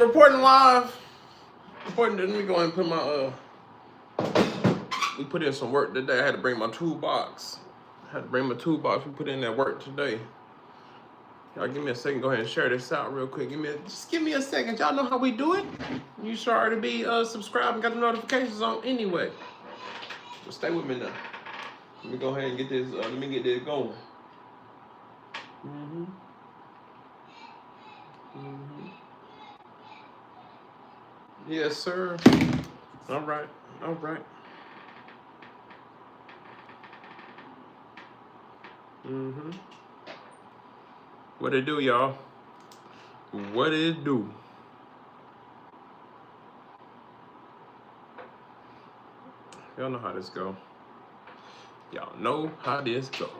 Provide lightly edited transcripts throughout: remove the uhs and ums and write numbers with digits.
reporting live. Let me go ahead and put my we put in some work today. I had to bring my toolbox. We put in that work today. Y'all give me a second. Go ahead and share this out real quick. Just give me a second. Y'all know how we do it. You should already be subscribed and got the notifications on anyway. So stay with me now. Let me go ahead and get this. Let me get this going. Yes, sir. All right. What it do, y'all? What it do? Y'all know how this go. Y'all know how this go.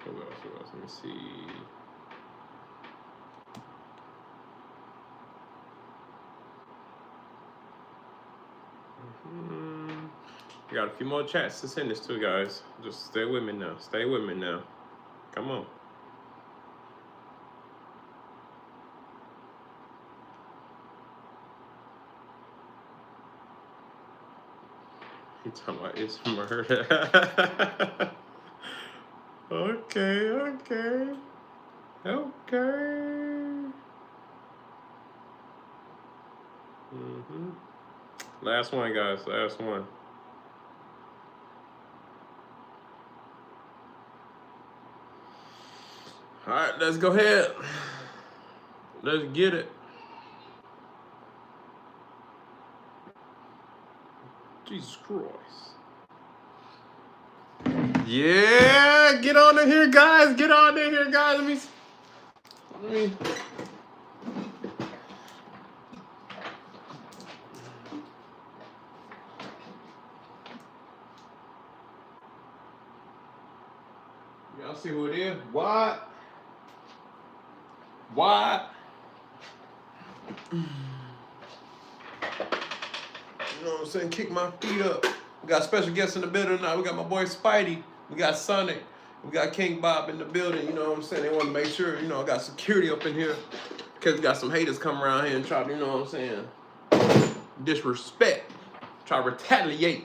What else? Let me see. We got a few more chats to send this to, guys. Just stay with me now. Come on. He talking about it's murder. Okay. Last one, guys. Last one. All right, let's go ahead. Let's get it. Jesus Christ. Yeah, get on in here, guys. Let me. Y'all see who it is? What? You know what I'm saying? Kick my feet up. We got special guests in the building tonight. We got my boy Spidey. We got Sonic. We got King Bob in the building. You know what I'm saying? They want to make sure, I got security up in here. Because we got some haters come around here and try to, you know what I'm saying, disrespect. Try to retaliate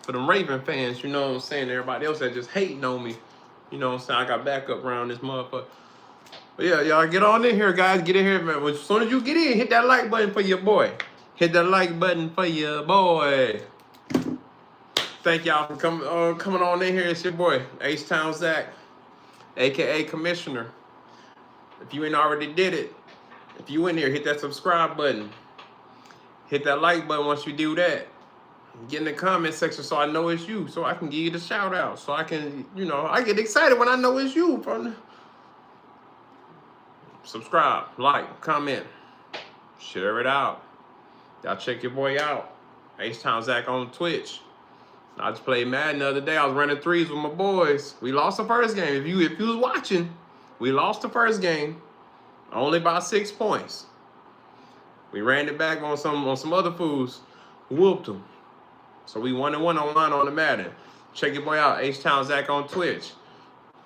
for them Raven fans, you know what I'm saying? Everybody else that just hating on me. You know what I'm saying? I got backup around this motherfucker. But yeah, y'all get on in here, guys. Get in here, man. As soon as you get in, hit that like button for your boy. Hit that like button for your boy. Thank y'all for coming on in here. It's your boy, H-Town Zack, a.k.a. Commissioner. If you ain't already did it, if you in here, hit that subscribe button. Hit that like button once you do that. Get in the comment section so I know it's you, so I can give you the shout out. So I can, I get excited when I know it's you. Subscribe, like, comment, share it out. Y'all check your boy out. H-Town Zack on Twitch. I just played Madden the other day. I was running threes with my boys. We lost the first game. If you was watching, we lost the first game, only by 6 points. We ran it back on some other fools, whooped them. So we 1-1 online on the Madden. Check your boy out, H-Town Zack on Twitch.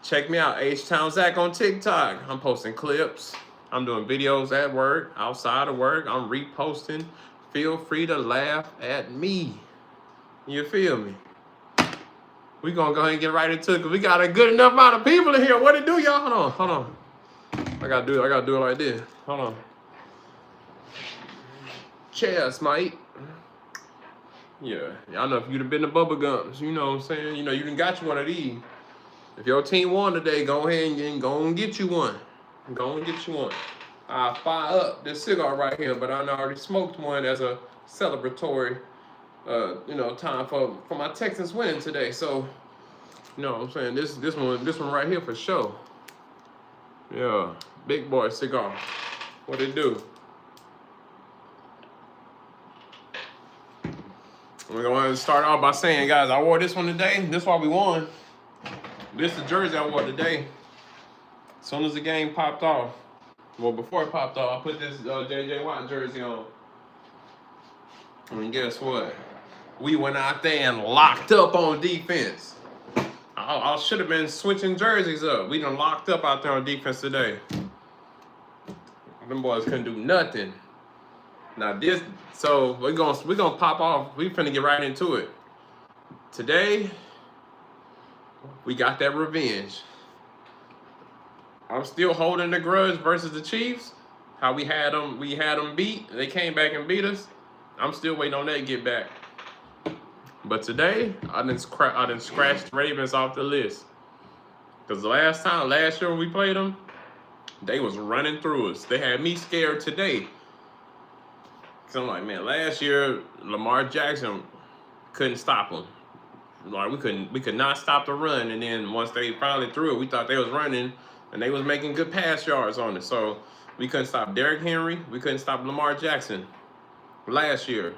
Check me out, H-Town Zack on TikTok. I'm posting clips. I'm doing videos at work, outside of work. I'm reposting. Feel free to laugh at me. You feel me? We gonna go ahead and get right into it because we got a good enough amount of people in here. What it do, y'all? Hold on. I gotta do it like this. Hold on. Cheers, mate. Yeah, y'all know if you'd have been the bubble gums, you know what I'm saying? You done got you one of these. If your team won today, go ahead and go and get you one. I fire up this cigar right here, but I already smoked one as a celebratory, time for my Texans winning today. So, you know what I'm saying? This one right here for sure. Yeah, big boy cigar. What it do? We're going to start off by saying, guys, I wore this one today. This is why we won. This is the jersey I wore today. As soon as the game popped off, well, before it popped off, I put this J.J. Watt jersey on. And guess what? We went out there and locked up on defense. I should have been switching jerseys up. We done locked up out there on defense today. Them boys couldn't do nothing. Now this, so we're gonna pop off. We finna get right into it. Today, we got that revenge. I'm still holding the grudge versus the Chiefs. How we had them beat. They came back and beat us. I'm still waiting on that to get back. But today, I done scratched Ravens off the list. Because last year when we played them, they was running through us. They had me scared today. So I'm like, man, last year, Lamar Jackson couldn't stop them. Like we could not stop the run. And then once they finally threw it, we thought they was running and they was making good pass yards on it. So we couldn't stop Derrick Henry. We couldn't stop Lamar Jackson last year.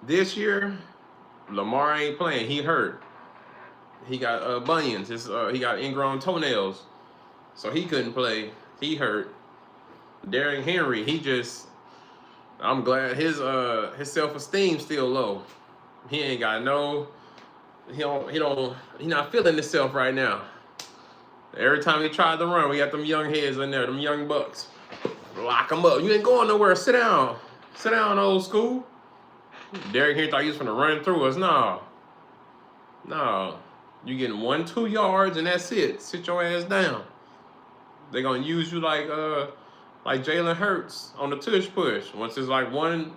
This year, Lamar ain't playing. He hurt. He got bunions. He got ingrown toenails, so he couldn't play. He hurt. Derrick Henry, I'm glad his self-esteem still low. He ain't got no. He not feeling himself right now. Every time he tried to run, we got them young heads in there, them young bucks. Lock them up. You ain't going nowhere. Sit down. Sit down, old school. Derrick Henry thought he was gonna run through us. No. You getting 1-2 yards and that's it. Sit your ass down. They gonna use you like Jalen Hurts on the tush push. Once it's like 1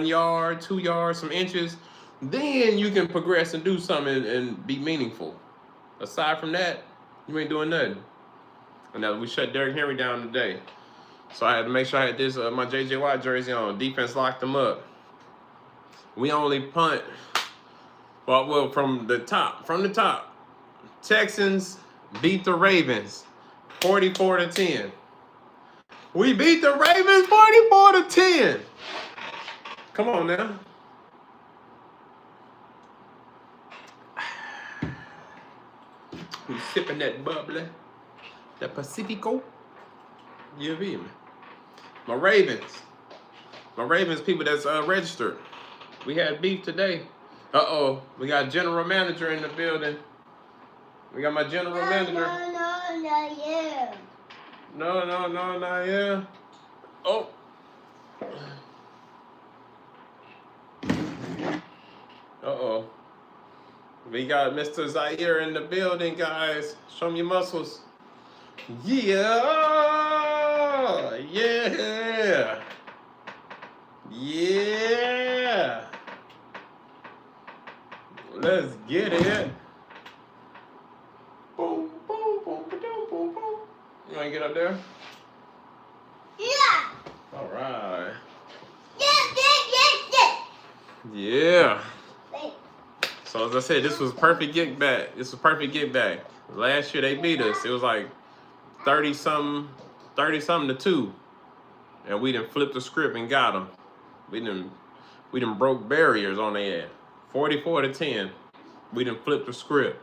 yard, 2 yards, some inches, then you can progress and do something and be meaningful. Aside from that, you ain't doing nothing. And now we shut Derrick Henry down today. So I had to make sure I had this my J.J. Watt jersey on. Defense locked them up. We only punt, well, from the top. Texans beat the Ravens 44-10. We beat the Ravens 44-10. Come on now. We sipping that bubbly, that Pacifico. You feel me? My Ravens people that's registered. We had beef today. We got general manager in the building. We got my general manager. No, not yeah. Oh. We got Mr. Zaire in the building, guys. Show me your muscles. Yeah. Let's get it. Boom, boom, boom, boom, boom, boom. You wanna get up there? Yeah. All right. Yeah. So as I said, this was perfect get back. Last year they beat us. It was like 30-something to 2. And we done flipped the script and got them. We done broke barriers on their ass. 44-10. We done flipped the script.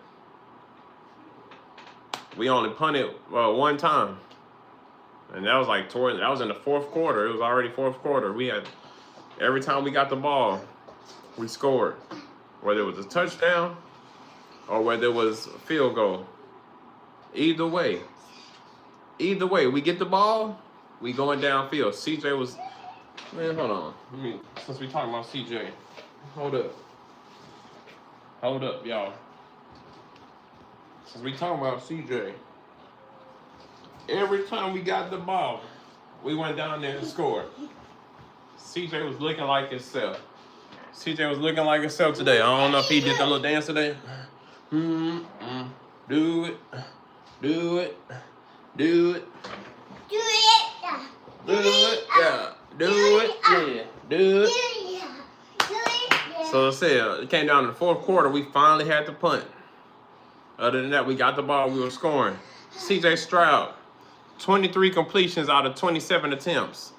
We only punted one time. And that was like that was in the fourth quarter. It was already fourth quarter. We had, every time we got the ball, we scored. Whether it was a touchdown or whether it was a field goal. Either way, we get the ball, we going downfield. CJ was, man, hold on. Since we talking about CJ, hold up, y'all. Since we talking about CJ, every time we got the ball, we went down there and scored. CJ was looking like himself. Today. I don't know if he did that little dance today. Do it. So I said, it came down to the fourth quarter. We finally had to punt. Other than that, we got the ball. We were scoring. CJ Stroud, 23 completions out of 27 attempts.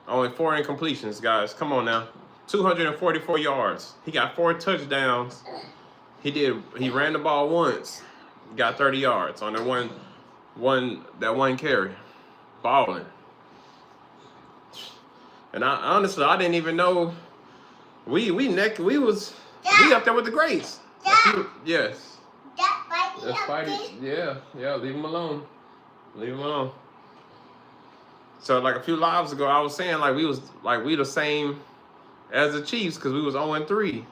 Only 4 incompletions, guys. Come on now. 244 yards. He got 4 touchdowns. He ran the ball once. Got 30 yards on that one carry. Balling. And I honestly didn't even know we up there with the greats. Yes. That's Spidey. Yeah, leave him alone. So like a few lives ago, I was saying like we the same as the Chiefs because we was 0-3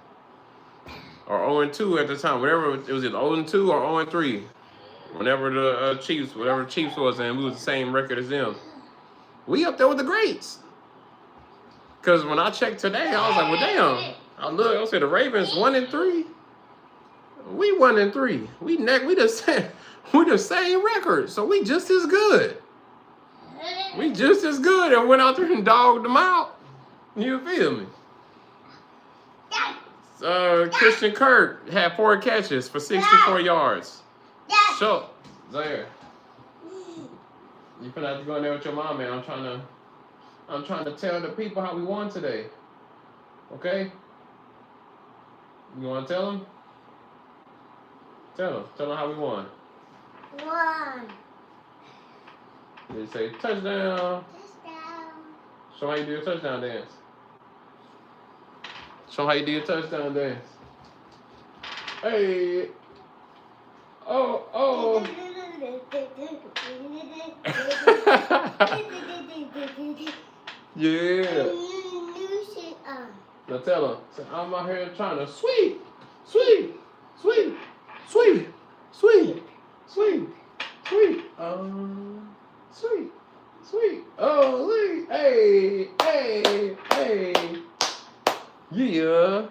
or 0-2 at the time. Whatever it was, either 0-2 or 0-3. Whenever the Chiefs, whatever the Chiefs was, and we was the same record as them. We up there with the greats. Cause when I checked today, I was like, well, damn. I said the Ravens 1-3. We 1-3. We the same record. So we just as good. We just as good and went out there and dogged them out. You feel me? Christian Kirk had 4 catches for 64 yards. So, there. You finna have to go in there with your mom, man. I'm trying to tell the people how we won today. Okay? You wanna tell them? Tell them how we won. They say touchdown. Show how you do your touchdown dance. Show how you do your touchdown dance. Hey. Oh. Yeah. Now tell them. I'm out here trying to sweet. Sweet. Oh, Lee. Hey. Yeah.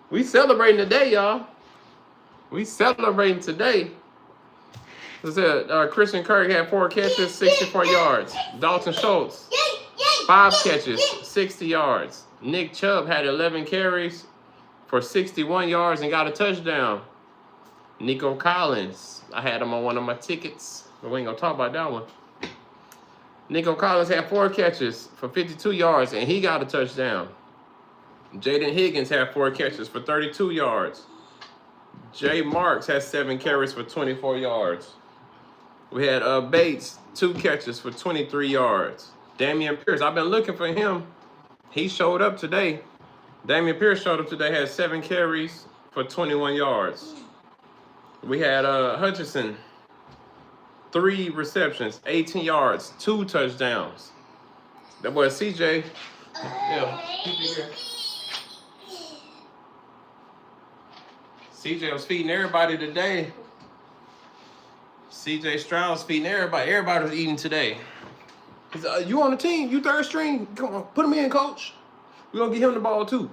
We celebrating today, y'all. We celebrating today. I said, Christian Kirk had 4 catches, 64 yards. Dalton Schultz, 5 catches, 60 yards. Nick Chubb had 11 carries for 61 yards and got a touchdown. Nico Collins, I had him on one of my tickets, but we ain't gonna talk about that one. Nico Collins had 4 catches for 52 yards and he got a touchdown. Jaden Higgins had 4 catches for 32 yards. Jay Marks had 7 carries for 24 yards. We had Bates, 2 catches for 23 yards. Damian Pierce, I've been looking for him. He showed up today. Damian Pierce showed up today, had 7 carries for 21 yards. We had Hutchinson, 3 receptions, 18 yards, 2 touchdowns. That boy CJ, yeah, CJ was feeding everybody today. CJ Stroud was feeding everybody. Everybody was eating today. You on the team? You third string? Come on, put him in, coach. We're going to get him the ball, too.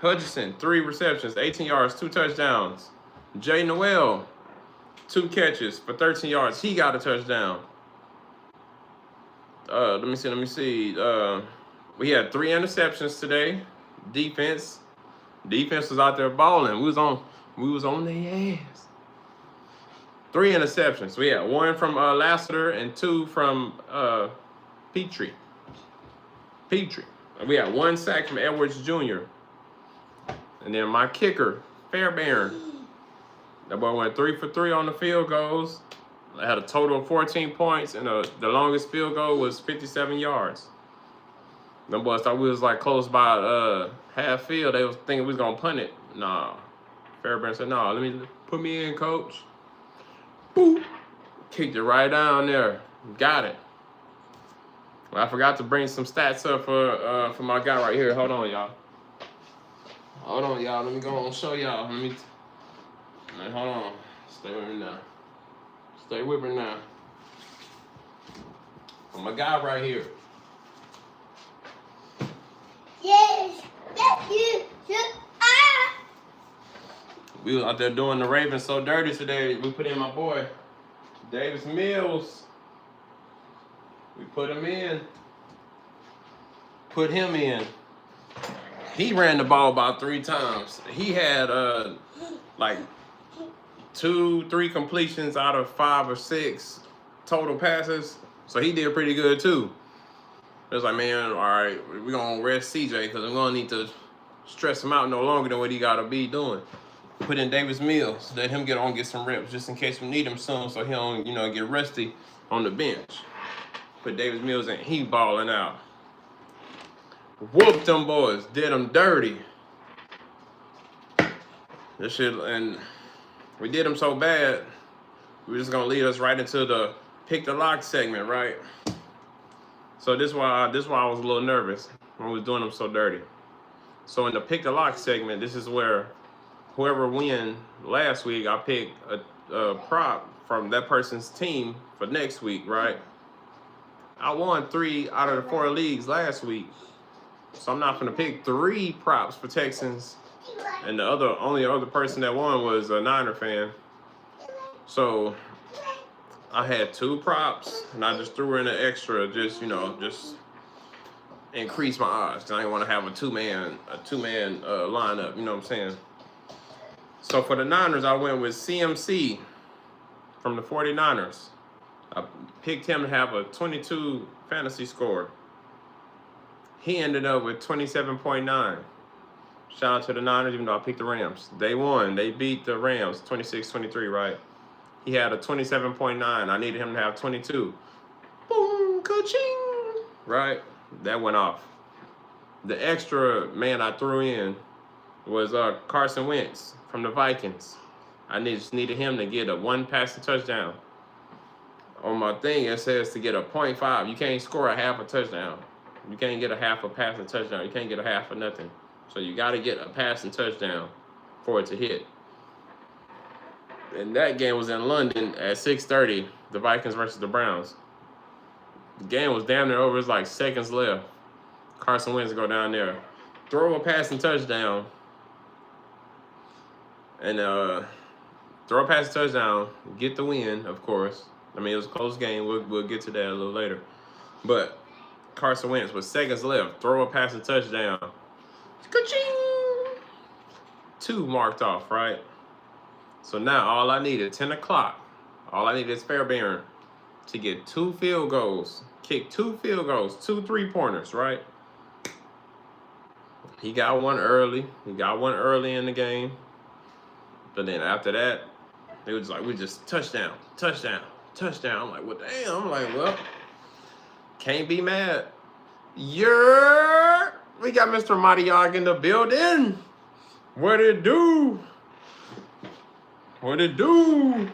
Hutchinson, 3 receptions, 18 yards, 2 touchdowns. Jay Noel, 2 catches for 13 yards. He got a touchdown. Let me see. We had 3 interceptions today. Defense was out there balling. We was on their ass. 3 interceptions. We had 1 from Lassiter and 2 from Petrie. We had 1 sack from Edwards Jr. And then my kicker, Fairbairn. That boy went 3 for 3 on the field goals. I had a total of 14 points, and the longest field goal was 57 yards. Them boys thought we was like close by half field. They was thinking we was gonna punt it. Nah. Fairbairn said, "No, put me in, coach." Boop. Kicked it right down there. Got it. Well, I forgot to bring some stats up for my guy right here. Hold on, y'all. Let me go and show y'all. Hold on. Stay with me now. For my guy right here. Yes. We was out there doing the Ravens so dirty today. We put in my boy, Davis Mills. We put him in. Put him in. He ran the ball about 3 times. He had like 2-3 completions out of 5 or 6 total passes. So he did pretty good too. It was like, man, all right, we're going to rest CJ because we're going to need to stress him out no longer than what he got to be doing. Put in Davis Mills. Let him get some reps just in case we need him soon so he don't, get rusty on the bench. Put Davis Mills in. He balling out. Whooped them boys. Did them dirty. And we did them so bad, we're just going to lead us right into the pick the lock segment, right? So this why I was a little nervous when we was doing them so dirty. So in the pick the lock segment, this is where whoever win last week, I pick a prop from that person's team for next week, right? I won 3 out of the 4 leagues last week, so I'm not gonna pick 3 props for Texans. And the only other person that won was a Niner fan. So I had 2 props, and I just threw in an extra, just increase my odds, because I didn't want to have a two-man lineup. You know what I'm saying? So for the Niners, I went with CMC from the 49ers. I picked him to have a 22 fantasy score. He ended up with 27.9. Shout out to the Niners, even though I picked the Rams. They won. They beat the Rams 26-23, right? He had a 27.9. I needed him to have 22. Boom, ka-ching, right? That went off. The extra man I threw in was Carson Wentz from the Vikings. I just needed him to get a 1 passing touchdown. On my thing, it says to get a 0.5. You can't score a half a touchdown. You can't get a half a passing touchdown. You can't get a half of nothing. So you got to get a passing touchdown for it to hit. And that game was in London at 6:30, the Vikings versus the Browns. The game was damn near over. It was like seconds left. Carson Wentz go down there, throw a passing touchdown, and throw a passing touchdown, get the win, of course. I mean, it was a close game. We'll get to that a little later. But Carson Wentz, with seconds left, throw a passing touchdown. Ka-ching! 2 marked off, right? So now all I need at 10 o'clock, all I need is Fairbairn to get 2 field goals, kick 2 field goals, 2 3-pointers, right? He got one early. He got one early in the game. But then after that, they was like, we just touchdown, touchdown, touchdown. I'm like, well, damn. I'm like, well, can't be mad. Yeah, we got Mr. Mariag in the building. What it do? What it do?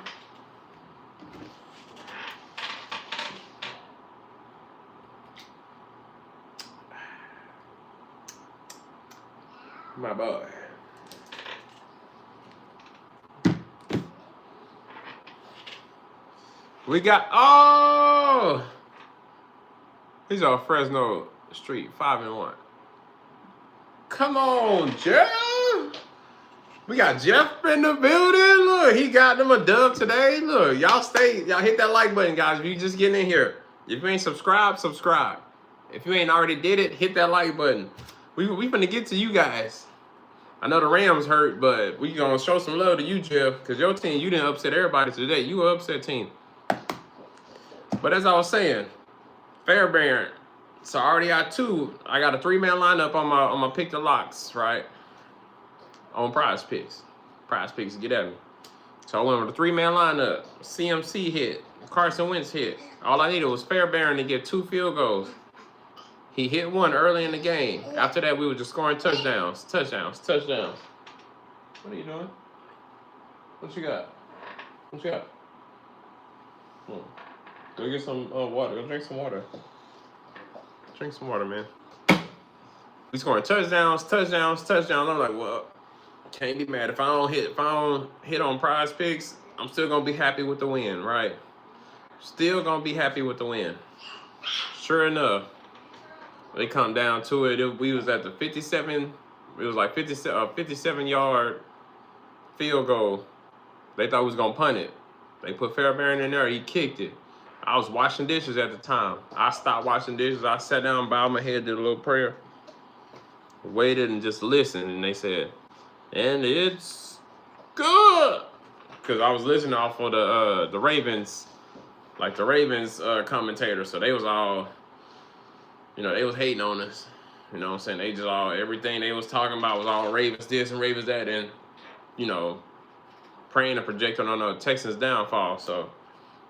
My boy. We got, he's on Fresno Street, 5-1. Come on, Jeff. We got Jeff in the building. Look, he got them a dub today. Look, y'all hit that like button, guys. If you just getting in here. If you ain't subscribed, subscribe. If you ain't already did it, hit that like button. We finna get to you guys. I know the Rams hurt, but we gonna show some love to you, Jeff, because your team, you didn't upset everybody today. You were upset team. But as I was saying, Fairbairn. So I already got 2. I got a 3-man lineup on my pick the locks, right? On Prize Picks. Prize Picks, get at me. So I went with a 3-man lineup. CMC hit. Carson Wentz hit. All I needed was Fairbairn to get 2 field goals. He hit 1 early in the game. After that, we were just scoring touchdowns. Touchdowns. Touchdowns. What are you doing? What you got? What you got? Go get some water. Go drink some water. Drink some water, man. We scoring touchdowns, touchdowns, touchdowns. I'm like, well, can't be mad. If I don't hit on Prize Picks, I'm still gonna be happy with the win, right? Still gonna be happy with the win. Sure enough, they come down to it. We was at the 57. It was like 57-yard field goal. They thought we was gonna punt it. They put Fairbairn in there. He kicked it. I was washing dishes at the time. I stopped washing dishes. I sat down, bowed my head, did a little prayer, waited, and just listened. And they said, and it's good. Because I was listening off of the Ravens, like the Ravens commentator. So they was all, they was hating on us. You know what I'm saying? They just everything they was talking about was all Ravens this and Ravens that. And, praying and projecting on the Texans' downfall. So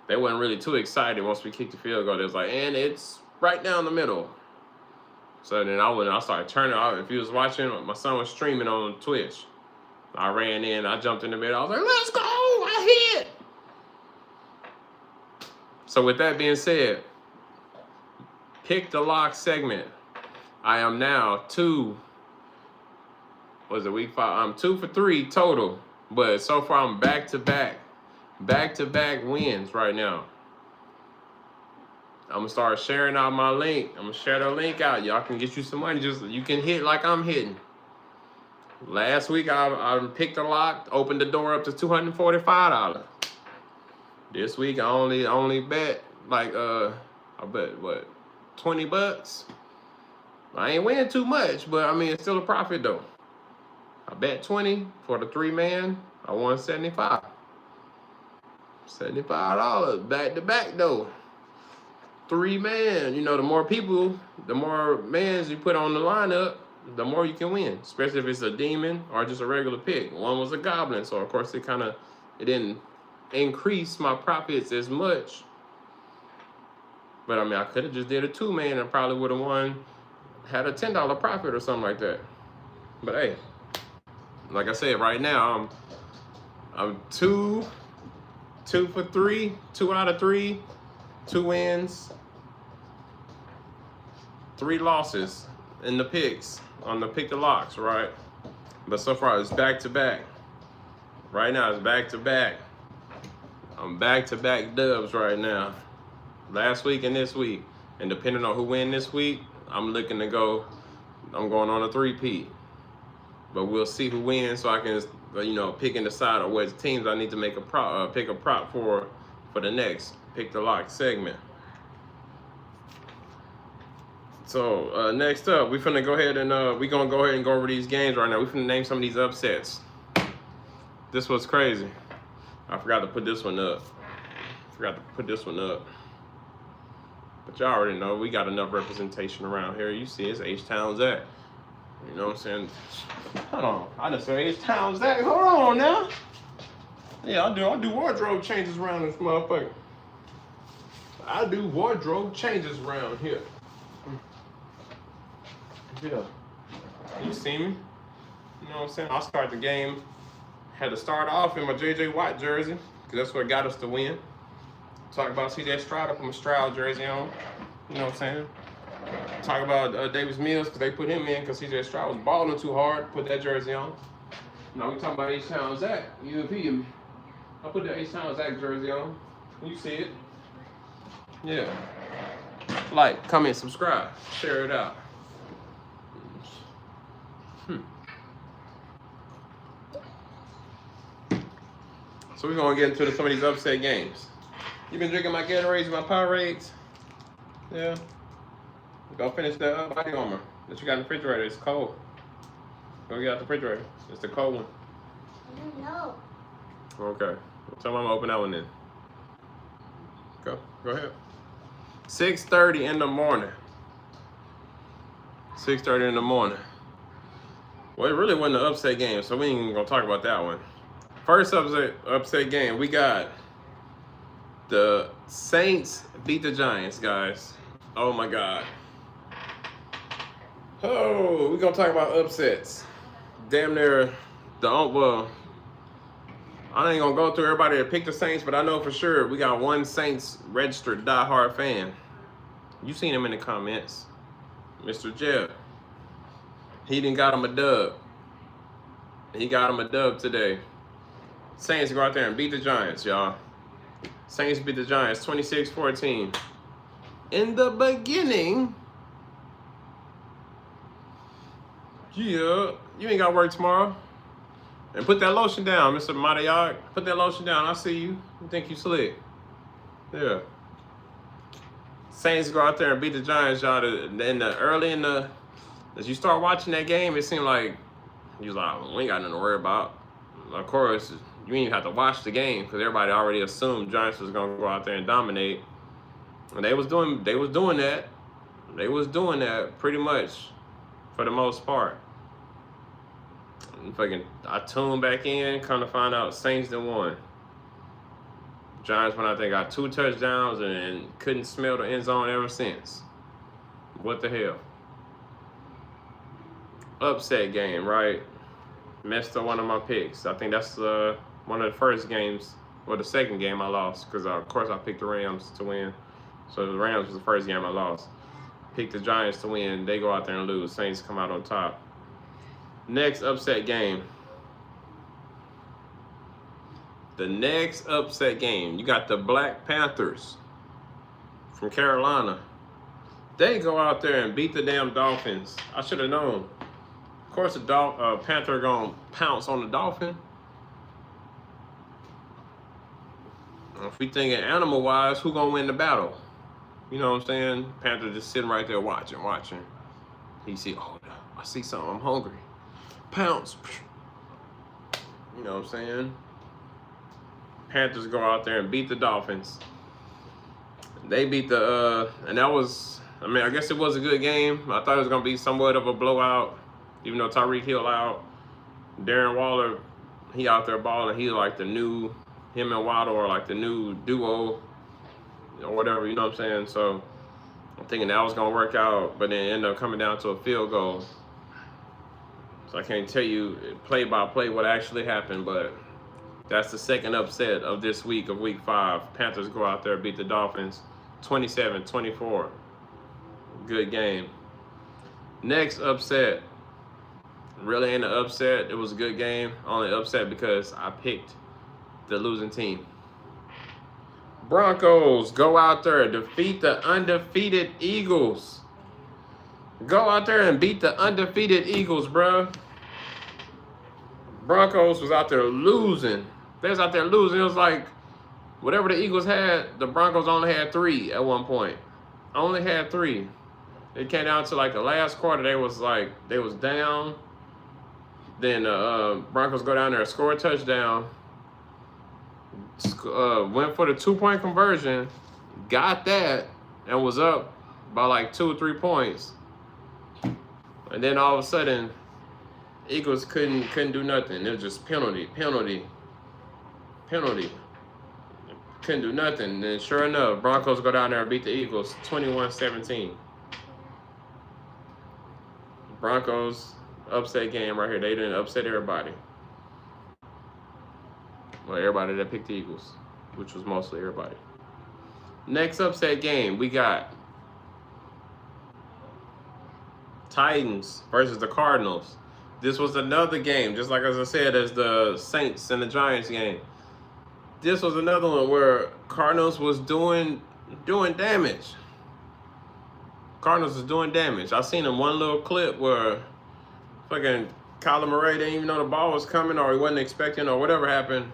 they wasn't really too excited once we kicked the field goal. They was like, and it's right down the middle. So then I started turning out. If you was watching, my son was streaming on Twitch. I ran in, I jumped in the middle. I was like, let's go, I hit. So with that being said, pick the lock segment. I am now week 5? I'm 2 for 3 total, but so far I'm back to back wins right now. I'm gonna start sharing out my link. I'm gonna share the link out. Y'all can get you some money. Just you can hit like I'm hitting. Last week I picked a lock, opened the door up to $245. This week I only bet like I bet what, $20. I ain't winning too much, but I mean it's still a profit though. I bet 20 for the 3-man. I won 75. $75 back to back though. 3-man. You know, the more people, the more mans you put on the lineup, the more you can win. Especially if it's a demon or just a regular pick. One was a goblin, so of course it didn't increase my profits as much. But I mean, I could have just did a 2-man and probably would have had a $10 profit or something like that. But hey, like I said, right now I'm 2 for 3, 2 out of 3, 2 wins, 3 losses in the picks on the pick the locks, right? But so far it's back to back. Right now it's back to back. I'm back to back dubs right now. Last week and this week, and depending on who win this week, I'm going on a 3-peat. But we'll see who wins, so I can, pick and decide on what teams I need to make pick a prop for the next pick the lock segment. So next up, we're gonna go ahead and go over these games right now. We're gonna name some of these upsets. This was crazy. I forgot to put this one up. But y'all already know we got enough representation around here. You see, it's H-Town Zack. You know what I'm saying? Hold on. I just said H-Town Zack. Hold on now. Yeah, I do wardrobe changes around this motherfucker. I do wardrobe changes around here. Yeah. You see me? You know what I'm saying? I'll start the game. Had to start off in my J.J. Watt jersey, because that's what got us the win. Talk about C.J. Stroud, I put my Stroud jersey on. You know what I'm saying? Talk about Davis Mills, because they put him in because C.J. Stroud was balling too hard. Put that jersey on. Now we talking about H-Town Zack. You feel me? I put the H-Town Zack jersey on. You see it? Yeah. Like, comment, subscribe, share it out. So we're gonna get into some of these upset games. You been drinking my Gatorades, my Powerades? Yeah. Go finish the body armor that you got in the refrigerator. It's cold. Go get out the refrigerator. It's the cold one. I don't know. Okay. Tell me I'm gonna open that one then. Go ahead. 6:30 in the morning. 6:30 in the morning. Well, it really wasn't an upset game, so we ain't even gonna talk about that one. First upset game, we got the Saints beat the Giants, guys. Oh my God. Oh, we're gonna talk about upsets. Damn near well, I ain't gonna go through everybody that picked the Saints, but I know for sure we got one Saints registered diehard fan. You seen him in the comments. Mr. Jeff. He done got him a dub. He got him a dub today. Saints go out there and beat the Giants, y'all. Saints beat the Giants 26-14. In the beginning, yeah, you ain't got to work tomorrow. And put that lotion down, Mr. Madayak. Put that lotion down. I see you. You think you slick. Yeah. Saints go out there and beat the Giants, y'all. As you start watching that game, it seemed like you was like, we ain't got nothing to worry about. Of course, you didn't even have to watch the game because everybody already assumed Giants was gonna go out there and dominate. And they was doing that. They was doing that pretty much for the most part. I tuned back in, come to find out Saints done won. Giants went out there, got 2 touchdowns and couldn't smell the end zone ever since. What the hell? Upset game, right? Messed up one of my picks. I think that's one of the first games Well, the second game I lost because of course I picked the Rams to win. So the Rams was the first game I lost. Picked the Giants to win. They go out there and lose. Saints come out on top. Next upset game. The next upset game, you got the Black Panthers from Carolina. They go out there and beat the damn Dolphins. I should have known. Of course, the Panther gonna pounce on the Dolphin. If we thinking animal-wise, who gonna win the battle? You know what I'm saying? Panther just sitting right there watching. He see, oh, I see something. I'm hungry. Pounce. You know what I'm saying? Panthers go out there and beat the Dolphins. They beat and that was, I mean, I guess it was a good game. I thought it was gonna be somewhat of a blowout, even though Tyreek Hill out. Darren Waller, he out there balling. He like the new, him and Waddle are like the new duo or whatever, you know what I'm saying? So I'm thinking that was gonna work out, but then it ended up coming down to a field goal. So I can't tell you play by play what actually happened, but that's the second upset of this week of week 5. Panthers go out there, beat the Dolphins 27-24. Good game. Next upset. Really ain't an upset. It was a good game. Only upset because I picked the losing team. Broncos go out there, defeat the undefeated Eagles. Go out there and beat the undefeated Eagles, bruh. Broncos was out there losing. They was out there losing. It was like whatever the Eagles had, the Broncos only had 3 at one point. Only had 3. It came down to like the last quarter. They was down. Then Broncos go down there and score a touchdown. Went for the 2-point conversion, got that, and was up by like 2 or 3 points. And then all of a sudden, Eagles couldn't do nothing. It was just penalty. Couldn't do nothing. And then sure enough, Broncos go down there and beat the Eagles 21-17. Broncos upset game right here. They didn't upset everybody. Well, everybody that picked the Eagles, which was mostly everybody. Next upset game, we got Titans versus the Cardinals. This was another game, just like as I said, as the Saints and the Giants game. This was another one where Cardinals was doing damage. Cardinals was doing damage. I seen in one little clip where fucking Kyler Murray didn't even know the ball was coming, or he wasn't expecting, or whatever happened.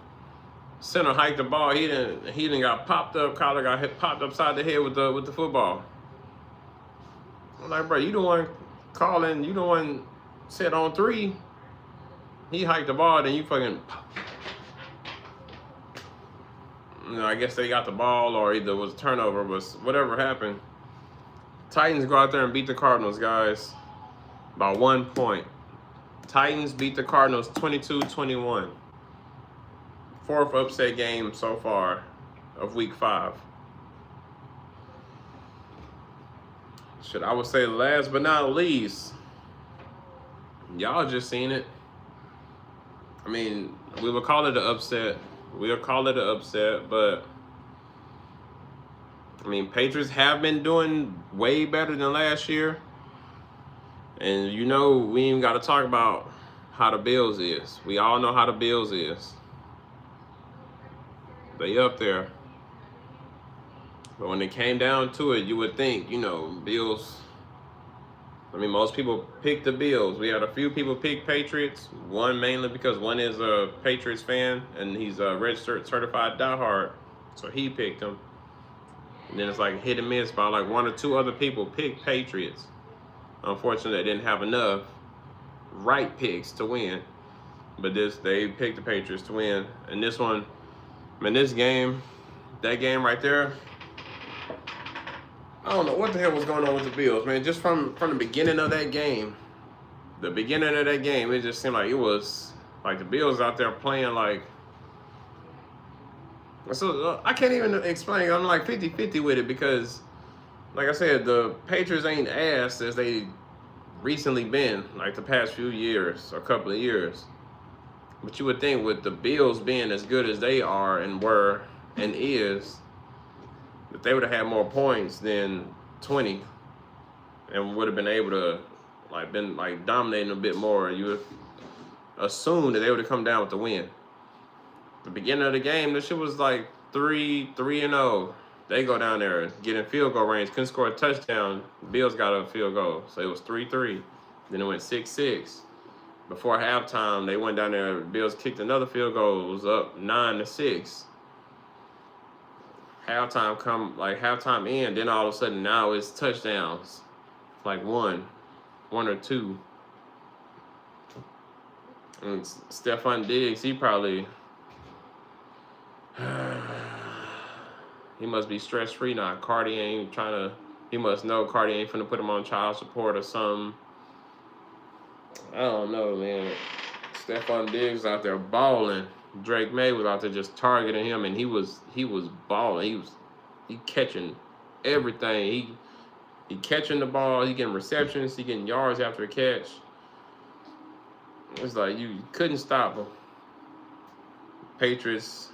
Center hiked the ball. He didn't got popped up. Kyler got popped upside the head with the football. I'm like, bro, you the one calling. You the one said on 3. He hiked the ball, then you fucking. You know, I guess they got the ball, or either it was a turnover, but whatever happened. Titans go out there and beat the Cardinals, guys, by 1 point. Titans beat the Cardinals 22-21. 4th upset game so far of week 5. I would say last but not least, y'all just seen it. I mean, we would call it an upset. We'll call it an upset, but I mean, Patriots have been doing way better than last year. And you know, we ain't got to talk about how the Bills is. We all know how the Bills is. They up there. But when it came down to it, you would think, you know, Bills. I mean, most people picked the Bills. We had a few people pick Patriots. One mainly because one is a Patriots fan, and he's a registered certified diehard. So he picked them. And then it's like hit and miss by like 1 or 2 other people picked Patriots. Unfortunately, they didn't have enough right picks to win. But they picked the Patriots to win. And this one, I mean, this game, that game right there, I don't know what the hell was going on with the Bills, man. Just from the beginning of that game, it just seemed like it was like the Bills out there playing like. So I can't even explain. I'm like 50-50 with it because, like I said, the Patriots ain't ass as they recently been, like the past few years, or couple of years. But you would think with the Bills being as good as they are and were and is, that they would have had more points than 20 and would have been able to been dominating a bit more. You would assume that they would have come down with the win. The beginning of the game, this shit was like 3-0. They go down there, get in field goal range, couldn't score a touchdown. The Bills got a field goal, so it was 3-3. Then it went 6-6. Before halftime, they went down there. The Bills kicked another field goal. It was up 9-6. Halftime in. Then all of a sudden now it's touchdowns, like one or two. And Stephon Diggs, he probably. He must be stress-free now. Cardi ain't trying to. He must know Cardi ain't finna put him on child support or something. I don't know, man. Stephon Diggs out there balling. Drake May was out there just targeting him, and he was balling. He catching everything. He catching the ball. He getting receptions. He getting yards after a catch. It's like you couldn't stop him. Patriots.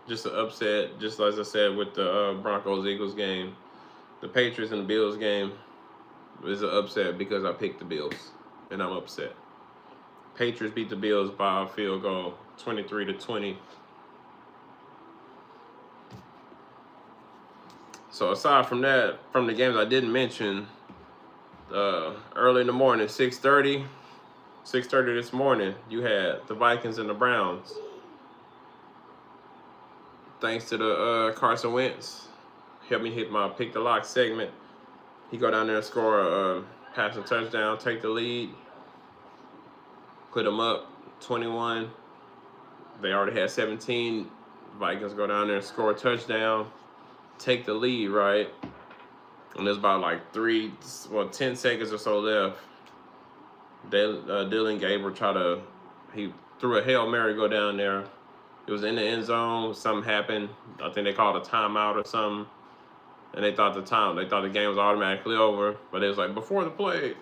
Just an upset, just as I said with the Broncos-Eagles game. The Patriots and the Bills game is an upset because I picked the Bills, and I'm upset. Patriots beat the Bills by a field goal, 23-20. So aside from that, from the games I didn't mention, early in the morning, 6:30 this morning, you had the Vikings and the Browns. Thanks to the Carson Wentz, helped me hit my pick the lock segment. He go down there and score a passing touchdown, take the lead, put them up 21. They already had 17. Vikings go down there and score a touchdown, take the lead, right? And there's about like 10 seconds or so left. Dylan Gabriel he threw a Hail Mary go down there. It was in the end zone. Something happened. I think they called a timeout or something. And they thought the game was automatically over. But it was like, before the play,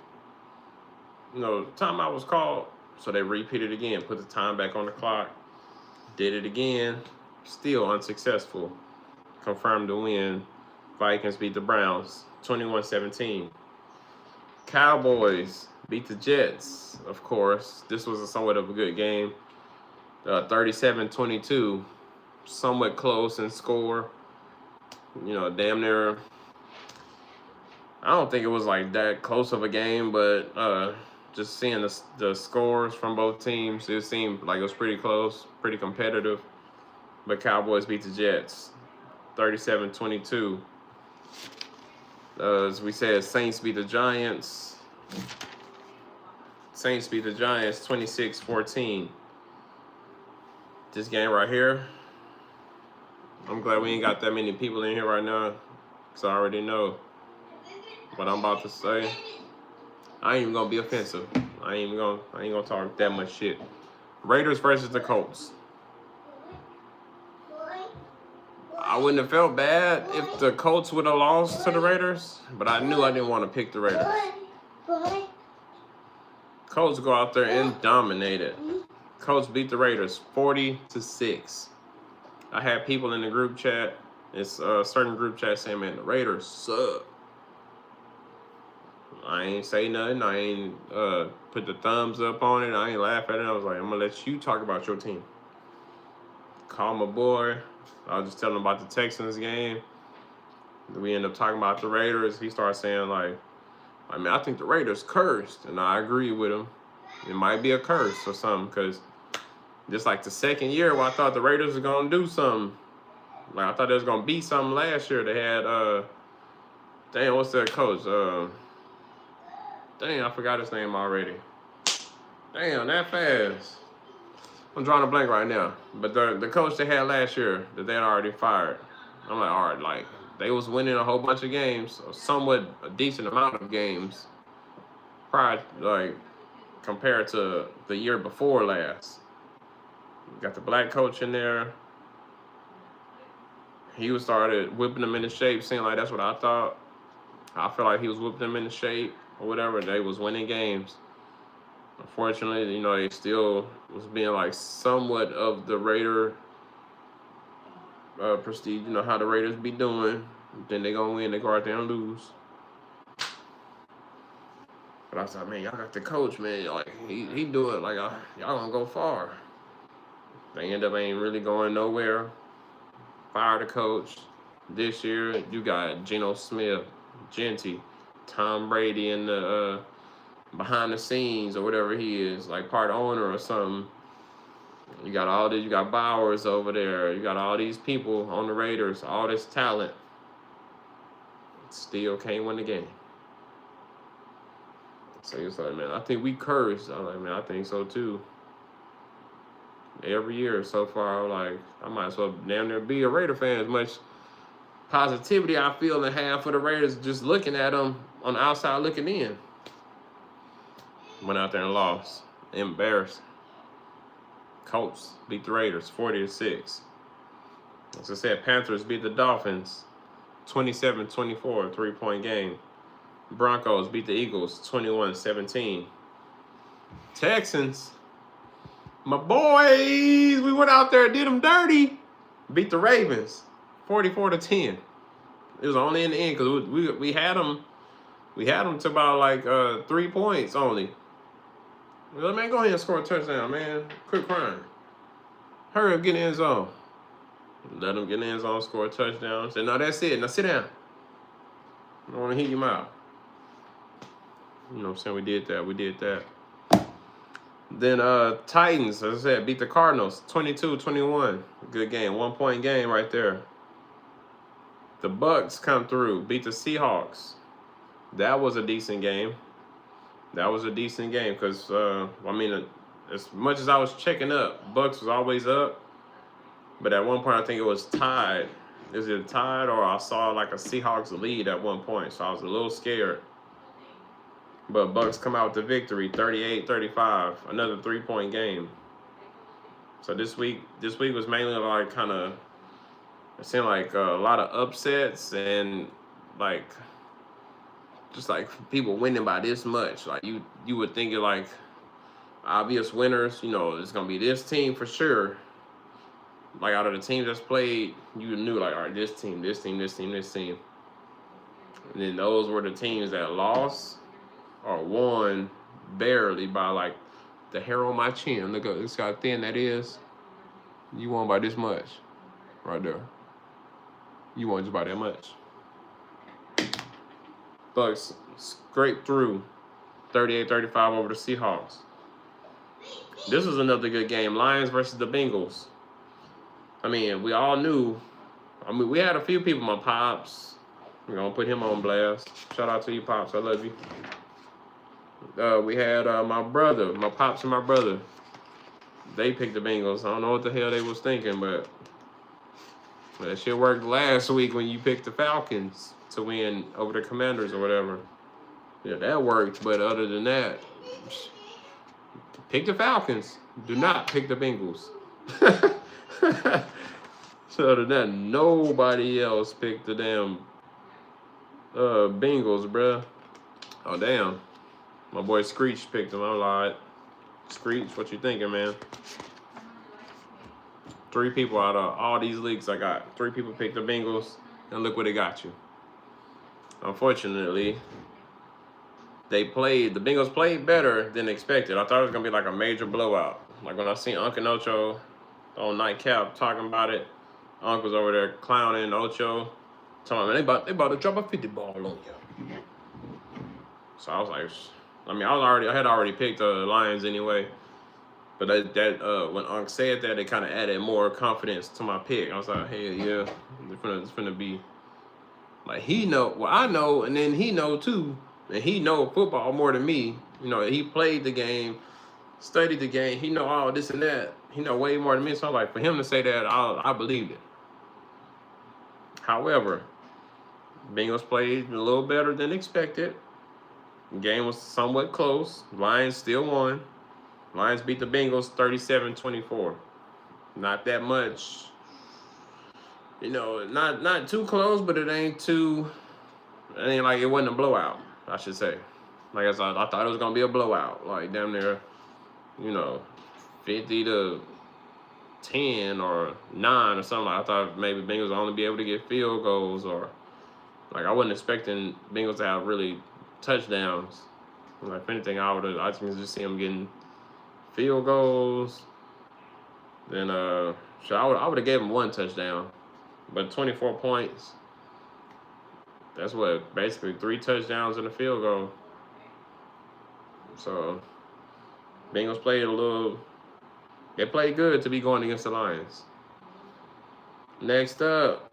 timeout was called. So they repeated it again, put the time back on the clock, did it again, still unsuccessful. Confirmed the win. Vikings beat the Browns, 21-17. Cowboys beat the Jets, of course. This was somewhat of a good game. 37-22, somewhat close in score. Damn near. I don't think it was like that close of a game, but just seeing the scores from both teams, it seemed like it was pretty close, pretty competitive. But Cowboys beat the Jets, 37-22. As we said, Saints beat the Giants. 26-14. This game right here, I'm glad we ain't got that many people in here right now, because I already know what I'm about to say. I ain't even gonna be offensive. I ain't gonna talk that much shit. Raiders versus the Colts. I wouldn't have felt bad if the Colts would have lost to the Raiders, but I knew I didn't want to pick the Raiders. Colts go out there and dominate it. Colts beat the Raiders 40-6. I had people in the group chat. It's a certain group chat saying, "Man, the Raiders suck." I ain't say nothing. I ain't put the thumbs up on it. I ain't laugh at it. I was like, I'm gonna let you talk about your team. Call my boy. I was just telling him about the Texans game. We end up talking about the Raiders. He started saying I think the Raiders cursed, and I agree with him. It might be a curse or something, because just like the second year where I thought the Raiders were going to do something. Like, I thought they was going to beat something last year. They had, what's their coach? I forgot his name already. Damn, that fast. I'm drawing a blank right now. But the coach they had last year that they had already fired. I'm like, all right, they was winning a whole bunch of games, or somewhat a decent amount of games, prior, compared to the year before last. You got the black coach in there. He started whipping them into shape, seeing like that's what I thought. I feel like he was whipping them into shape or whatever. They was winning games. Unfortunately, you know, they still was being like somewhat of the Raider prestige. You know how the Raiders be doing. Then they gonna win, they go out there and lose. But I was like, man, y'all got the coach, man. Like he do it. Like y'all gonna go far. They end up ain't really going nowhere. Fire the coach. This year you got Geno Smith, Genty, Tom Brady in the behind the scenes or whatever he is, like part owner or something. You got all this. You got Bowers over there. You got all these people on the Raiders. All this talent. Still can't win the game. So he was like, man, I think we cursed. I'm like, man, I think so too. Every year so far, I'm like, I might as well damn near be a Raider fan. As much positivity I feel and have for the Raiders just looking at them on the outside looking in. Went out there and lost. Embarrassed. Colts beat the Raiders 40-6. As I said, Panthers beat the Dolphins 27-24, 3-point game. Broncos beat the Eagles 21-17. Texans, my boys, we went out there and did them dirty. Beat the Ravens 44-10. It was only in the end because we had them. We had them to about like 3 points only. Well, man, go ahead and score a touchdown, man. Quit crying. Hurry up, get in the end zone. Let them get in the end zone, score a touchdown. Say, no, that's it. Now sit down. I don't want to hit your mouth. You know what I'm saying? We did that. Then Titans, as I said, beat the Cardinals 22-21. Good game. 1 point game right there. The Bucks come through, beat the Seahawks. That was a decent game. Because, I mean, as much as I was checking up, Bucks was always up. But at one point, I think it was tied. Is it tied or I saw like a Seahawks lead at one point. So I was a little scared. But Bucks come out with the victory, 38-35. Another 3-point game. So this week was mainly like kind of, it seemed like a lot of upsets and like, just like people winning by this much. Like you would think of like obvious winners, you know, it's gonna be this team for sure. Like out of the teams that's played, you knew like, all right, this team. And then those were the teams that lost or won barely by like the hair on my chin. Look at this, how thin that is. You won by this much, right there. You won just by that much. Bucks scraped through 38-35 over the Seahawks. This was another good game. Lions versus the Bengals. I mean, we all knew. I mean, we had a few people. My pops. We're going to put him on blast. Shout out to you, Pops. I love you. We had my brother. My pops and my brother. They picked the Bengals. I don't know what the hell they was thinking, but that shit worked last week when you picked the Falcons to win over the Commanders or whatever. Yeah, that worked, but other than that, pick the Falcons. Do not pick the Bengals. So other than that, nobody else picked the damn Bengals, bruh. Oh, damn. My boy Screech picked them. I lied. Screech, what you thinking, man? 3 people out of all these leagues I got. 3 people picked the Bengals, and look what it got you. Unfortunately, the Bengals played better than expected. I thought it was going to be like a major blowout. Like when I seen Uncle Ocho on Nightcap talking about it, Unc was over there clowning Ocho. Telling me they about to drop a 50 ball on you. So I was like, I mean, I had already picked the Lions anyway. But when Unc said that, it kind of added more confidence to my pick. I was like, hey, yeah, it's gonna be like he know, well I know, and then he know too, and he know football more than me. You know, he played the game, studied the game. He know all this and that. He know way more than me. So I'm like, for him to say that, I believed it. However, Bengals played a little better than expected. The game was somewhat close. Lions still won. Lions beat the Bengals 37-24. Not that much. You know, not too close, but it ain't like it wasn't a blowout, I should say. Like I said, I thought it was gonna be a blowout, like damn near, 50-10 or 9 or something. I thought maybe Bengals would only be able to get field goals, or like I wasn't expecting Bengals to have really touchdowns. Like if anything, I just see them getting field goals. Then I would have gave them 1 touchdown, but 24 points. That's what basically 3 touchdowns and a field goal. So Bengals played they played good to be going against the Lions. Next up,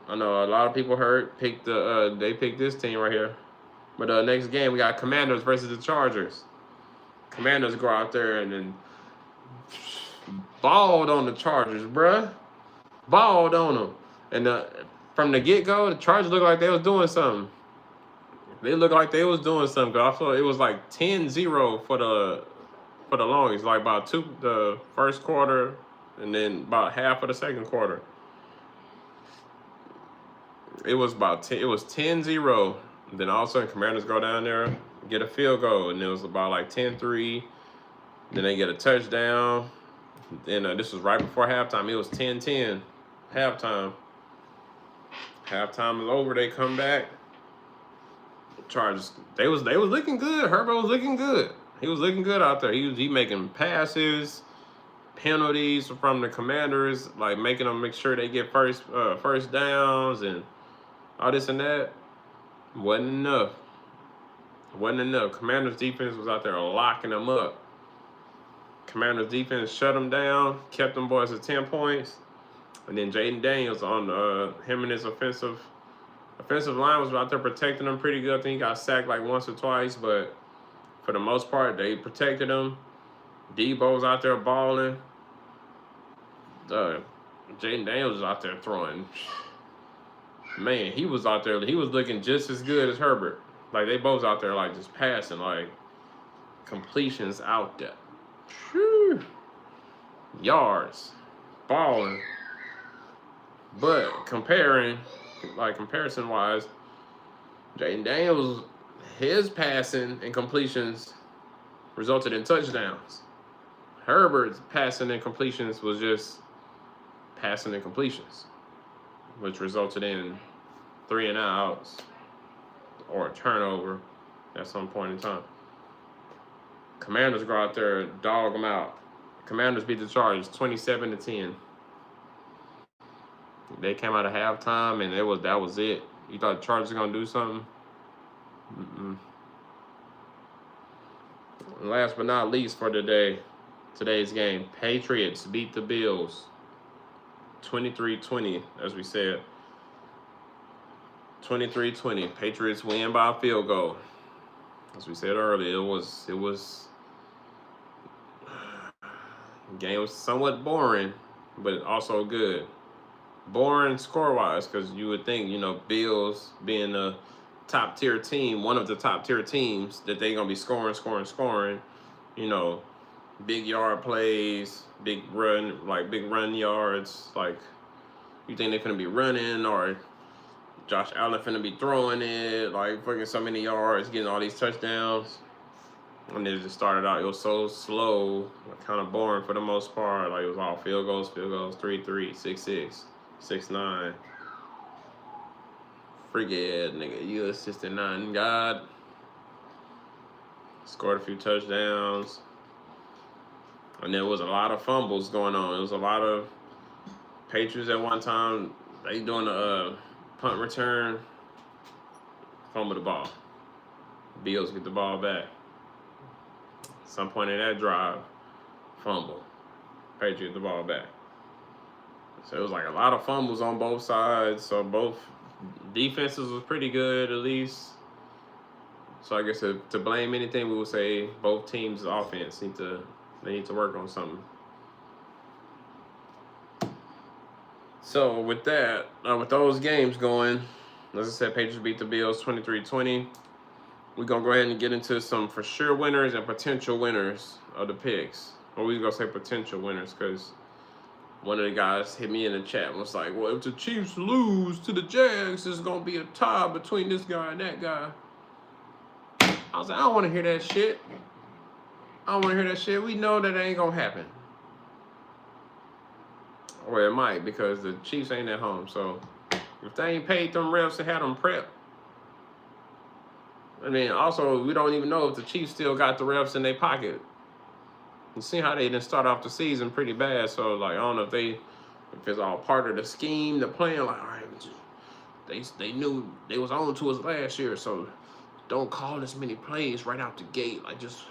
I know a lot of people picked this team right here. But next game we got Commanders versus the Chargers. Commanders go out there and then balled on the Chargers, bruh. Balled on them. And from the get-go, the Chargers looked like they was doing something. They looked like they was doing something. Cause I thought it was like 10-0 for the longest. Like about the first quarter and then about half of the second quarter. It was 10-0. Then all of a sudden, Commanders go down there, get a field goal, and it was about like 10-3. Then they get a touchdown. Then this was right before halftime. It was 10-10. Halftime. Halftime is over. They come back. Chargers. They was looking good. Herbert was looking good. He was looking good out there. He making passes, penalties from the Commanders, like making them make sure they get first downs and all this and that. Wasn't enough. Commanders defense was out there locking them up. Commanders defense shut them down, kept them boys at 10 points. And then Jaden Daniels on him and his offensive line was out there protecting them pretty good. I think he got sacked like once or twice, but for the most part, they protected him. Debo's out there balling. Jaden Daniels was out there throwing. Man, he was out there. He was looking just as good as Herbert. Like, they both out there, like, just passing, like, completions out there. Whew. Yards. Balling. But comparison-wise, Jaden Daniels, his passing and completions resulted in touchdowns. Herbert's passing and completions was just passing and completions, which resulted in 3 and outs or a turnover at some point in time. Commanders go out there, dog them out. Commanders beat the Chargers 27-10. They came out of halftime and that was it. You thought the Chargers were gonna do something? Mm-mm. And last but not least for today's game, Patriots beat the Bills 23-20, as we said. 23-20. Patriots win by a field goal. As we said earlier, the game was somewhat boring, but also good. Boring score-wise, because you would think, Bills being a top-tier team, one of the top-tier teams, that they're going to be scoring. Big yard plays, big run yards. Like, you think they're going to be running, or Josh Allen finna be throwing it, like fucking so many yards, getting all these touchdowns. And it just started out, it was so slow, kind of boring for the most part. Like, it was all field goals, 3-3, 6-6, 6-9. Frigid, nigga, you assisted 9 God. Scored a few touchdowns. And there was a lot of fumbles going on. It was a lot of Patriots at one time, they doing a punt return, fumble the ball. Bills get the ball back. Some point in that drive, fumble. Patriots the ball back. So it was like a lot of fumbles on both sides. So both defenses was pretty good, at least. So I guess to blame anything, we would say both teams' offense need to work on something. So with that, with those games going, as I said, Patriots beat the Bills 23-20. We're going to go ahead and get into some for sure winners and potential winners of the picks. Or we're going to say potential winners because one of the guys hit me in the chat and was like, well, if the Chiefs lose to the Jags, it's going to be a tie between this guy and that guy. I was like, I don't want to hear that shit. I don't want to hear that shit. We know that ain't gonna happen. Or it might, because the Chiefs ain't at home. So if they ain't paid them refs and had them prep, I mean, also we don't even know if the Chiefs still got the refs in their pocket. You see how they didn't start off the season pretty bad. So like, I don't know if it's all part of the scheme, the plan. Like, all right, they knew they was on to us last year, so don't call as many plays right out the gate. Like, just,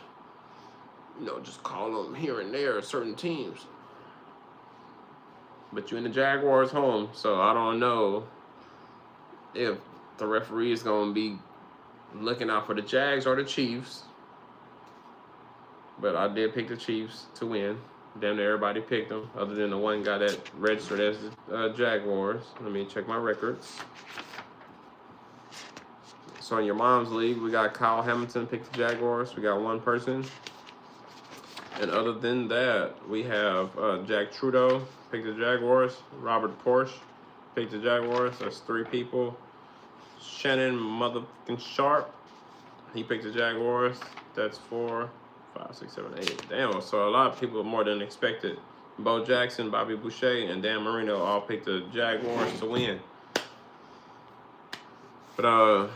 you know, just call them here and there, certain teams. But you're in the Jaguars' home, so I don't know if the referee is going to be looking out for the Jags or the Chiefs. But I did pick the Chiefs to win. Damn near everybody picked them, other than the one guy that registered as the Jaguars. Let me check my records. So in your mom's league, we got Kyle Hamilton picked the Jaguars. We got one person. And other than that, we have Jack Trudeau picked the Jaguars. Robert Porsche picked the Jaguars. That's 3 people. Shannon motherfucking Sharp, he picked the Jaguars. That's 4, 5, 6, 7, 8. Damn, so a lot of people more than expected. Bo Jackson, Bobby Boucher, and Dan Marino all picked the Jaguars to win. But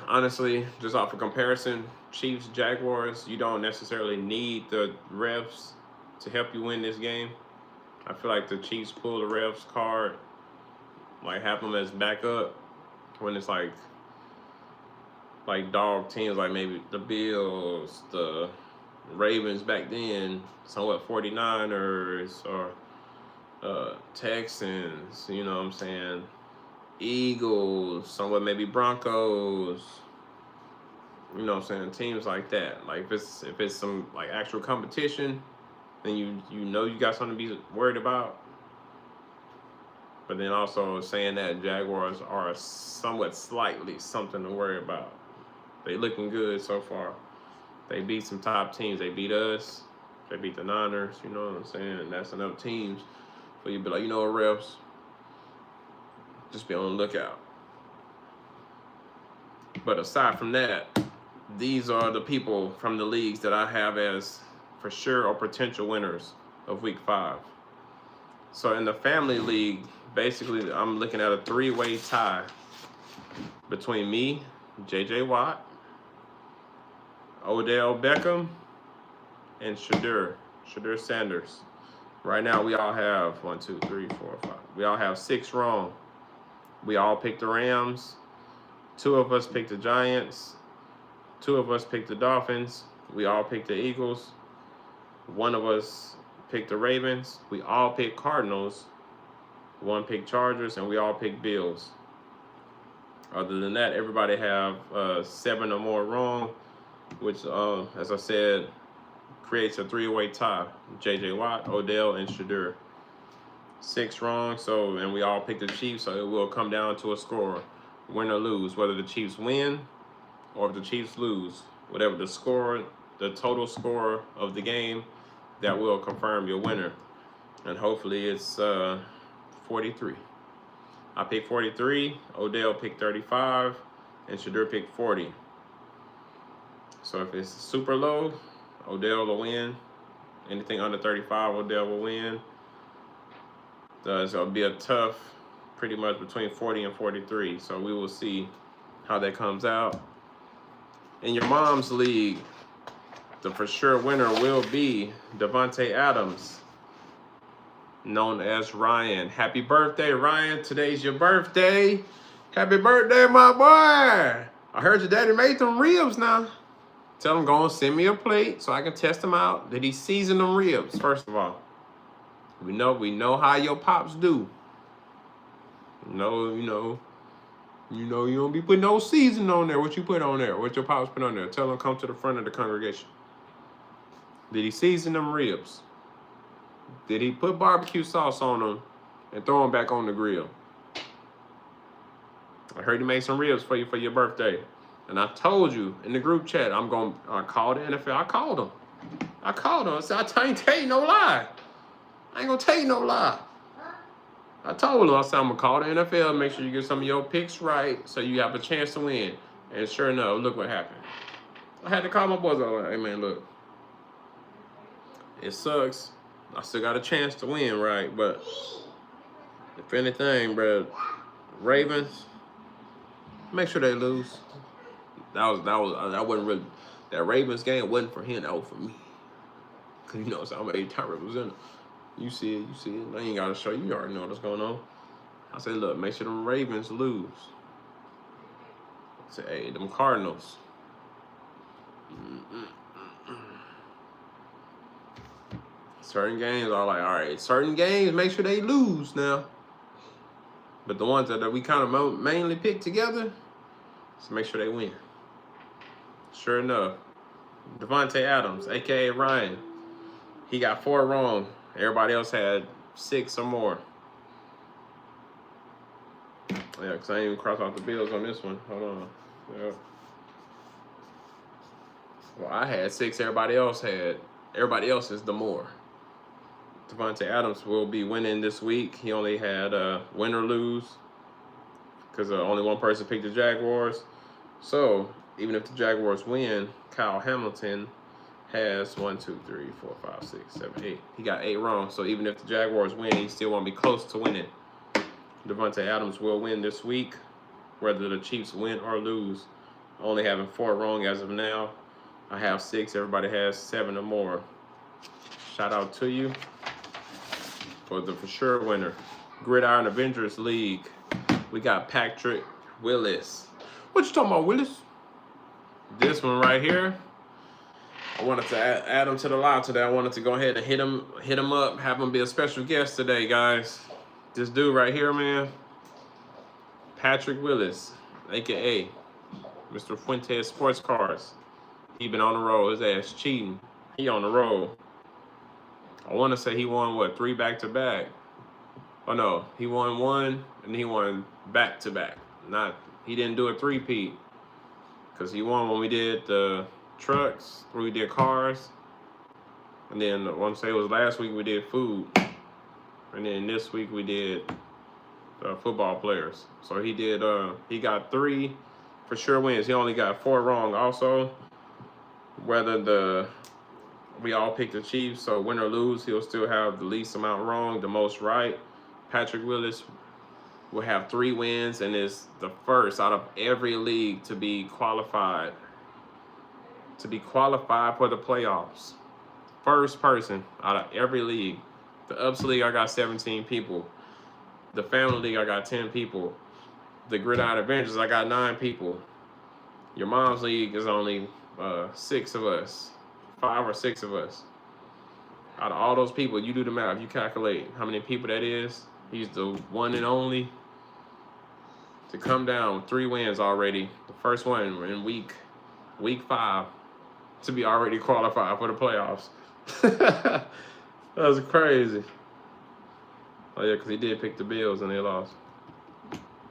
honestly, just off of comparison, Chiefs, Jaguars, you don't necessarily need the refs to help you win this game. I feel like the Chiefs pull the refs card, like have them as backup when it's like dog teams, like maybe the Bills, the Ravens back then, somewhat 49ers, or Texans, you know what I'm saying, Eagles, somewhat maybe Broncos, you know what I'm saying, teams like that. Like if it's some like actual competition, then you know you got something to be worried about. But then also saying that Jaguars are somewhat slightly something to worry about. They looking good so far. They beat some top teams. They beat us. They beat the Niners. You know what I'm saying? And that's enough teams for you to be like, you know what, refs? Just be on the lookout. But aside from that, these are the people from the leagues that I have as for sure or potential winners of Week 5. So in the family league, basically I'm looking at a 3-way tie between me, J.J. Watt, Odell Beckham, and Shadur Sanders. Right now we all have 1, 2, 3, 4, 5. We all have 6 wrong. We all picked the Rams. 2 of us picked the Giants. 2 of us picked the Dolphins. We all picked the Eagles. 1 of us picked the Ravens. We all picked Cardinals. 1 picked Chargers, and we all picked Bills. Other than that, everybody have 7 or more wrong, which, as I said, creates a 3-way tie. J.J. Watt, Odell, and Shadur. 6 wrong, and we all picked the Chiefs, so it will come down to a score, win or lose, whether the Chiefs win or if the Chiefs lose. Whatever the score, the total score of the game, that will confirm your winner. And hopefully it's 43. I picked 43, Odell picked 35, and Shadur picked 40. So if it's super low, Odell will win. Anything under 35, Odell will win. So it'll be a tough, pretty much between 40 and 43. So we will see how that comes out. In your mom's league, the for sure winner will be Devontae Adams, known as Ryan. Happy birthday, Ryan. Today's your birthday. Happy birthday, my boy. I heard your daddy made them ribs now. Tell him go and send me a plate so I can test them out. Did he season them ribs, first of all? We know how your pops do. You don't be putting no seasoning on there. What you put on there? What your pops put on there? Tell him come to the front of the congregation. Did he season them ribs? Did he put barbecue sauce on them and throw them back on the grill? I heard he made some ribs for you for your birthday. And I told you in the group chat, I called the NFL. I called them. I said, I ain't tell you no lie. I ain't gonna tell you no lie. I told him, I said, I'm gonna call the NFL, make sure you get some of your picks right so you have a chance to win. And sure enough, look what happened. I had to call my boys. I was like, hey man, look, it sucks. I still got a chance to win, right? But if anything, bro, Ravens, make sure they lose. That wasn't really, that Ravens game wasn't for him. That was for me. Cause you know, so I'm an 8-time representative. You see it. I ain't gotta show you. You already know what's going on. I say, look, make sure them Ravens lose. I say, hey, them Cardinals. Certain games are like, all right, certain games, make sure they lose now. But the ones that we kind of mainly pick together, so make sure they win. Sure enough, Devontae Adams, a.k.a. Ryan, he got 4 wrong. Everybody else had 6 or more. Yeah, because I ain't even crossed off the Bills on this one. Hold on. Yeah. Well, I had 6. Everybody else is the more. Devontae Adams will be winning this week. He only had win or lose because only one person picked the Jaguars. So even if the Jaguars win, Kyle Hamilton has 1, 2, 3, 4, 5, 6, 7, 8. He got 8 wrong. So even if the Jaguars win, he still won't be close to winning. Devontae Adams will win this week, whether the Chiefs win or lose. Only having 4 wrong as of now. I have 6. Everybody has 7 or more. Shout out to you for the for sure winner. Gridiron Avengers League. We got Patrick Willis. What you talking about, Willis? This one right here. I wanted to add him to the live today. I wanted to go ahead and hit him up, have him be a special guest today, guys. This dude right here, man. Patrick Willis, aka Mr. Fuentes Sports Cars. He been on the road. His ass cheating. He on the road. I want to say he won, what, 3 back-to-back? Oh, no. He won 1, and he won back-to-back. He didn't do a 3-peat. Because he won when we did the trucks, when we did cars. And then, I want to say it was last week we did food. And then this week we did football players. So he did, he got 3 for sure wins. He only got 4 wrong also. Whether we all picked the Chiefs, so win or lose, he'll still have the least amount wrong, the most right. Patrick Willis will have 3 wins and is the first out of every league to be qualified for the playoffs. First person out of every league. The Ups League, I got 17 people. The Family League, I got 10 people. The Gridiron Avengers, I got 9 people. Your Mom's League is only 6 of us. 5 or 6 of us. Out of all those people, you do the math. You calculate how many people that is. He's the one and only to come down with 3 wins already. The first one in week 5 to be already qualified for the playoffs. That was crazy. Oh yeah, because he did pick the Bills and they lost.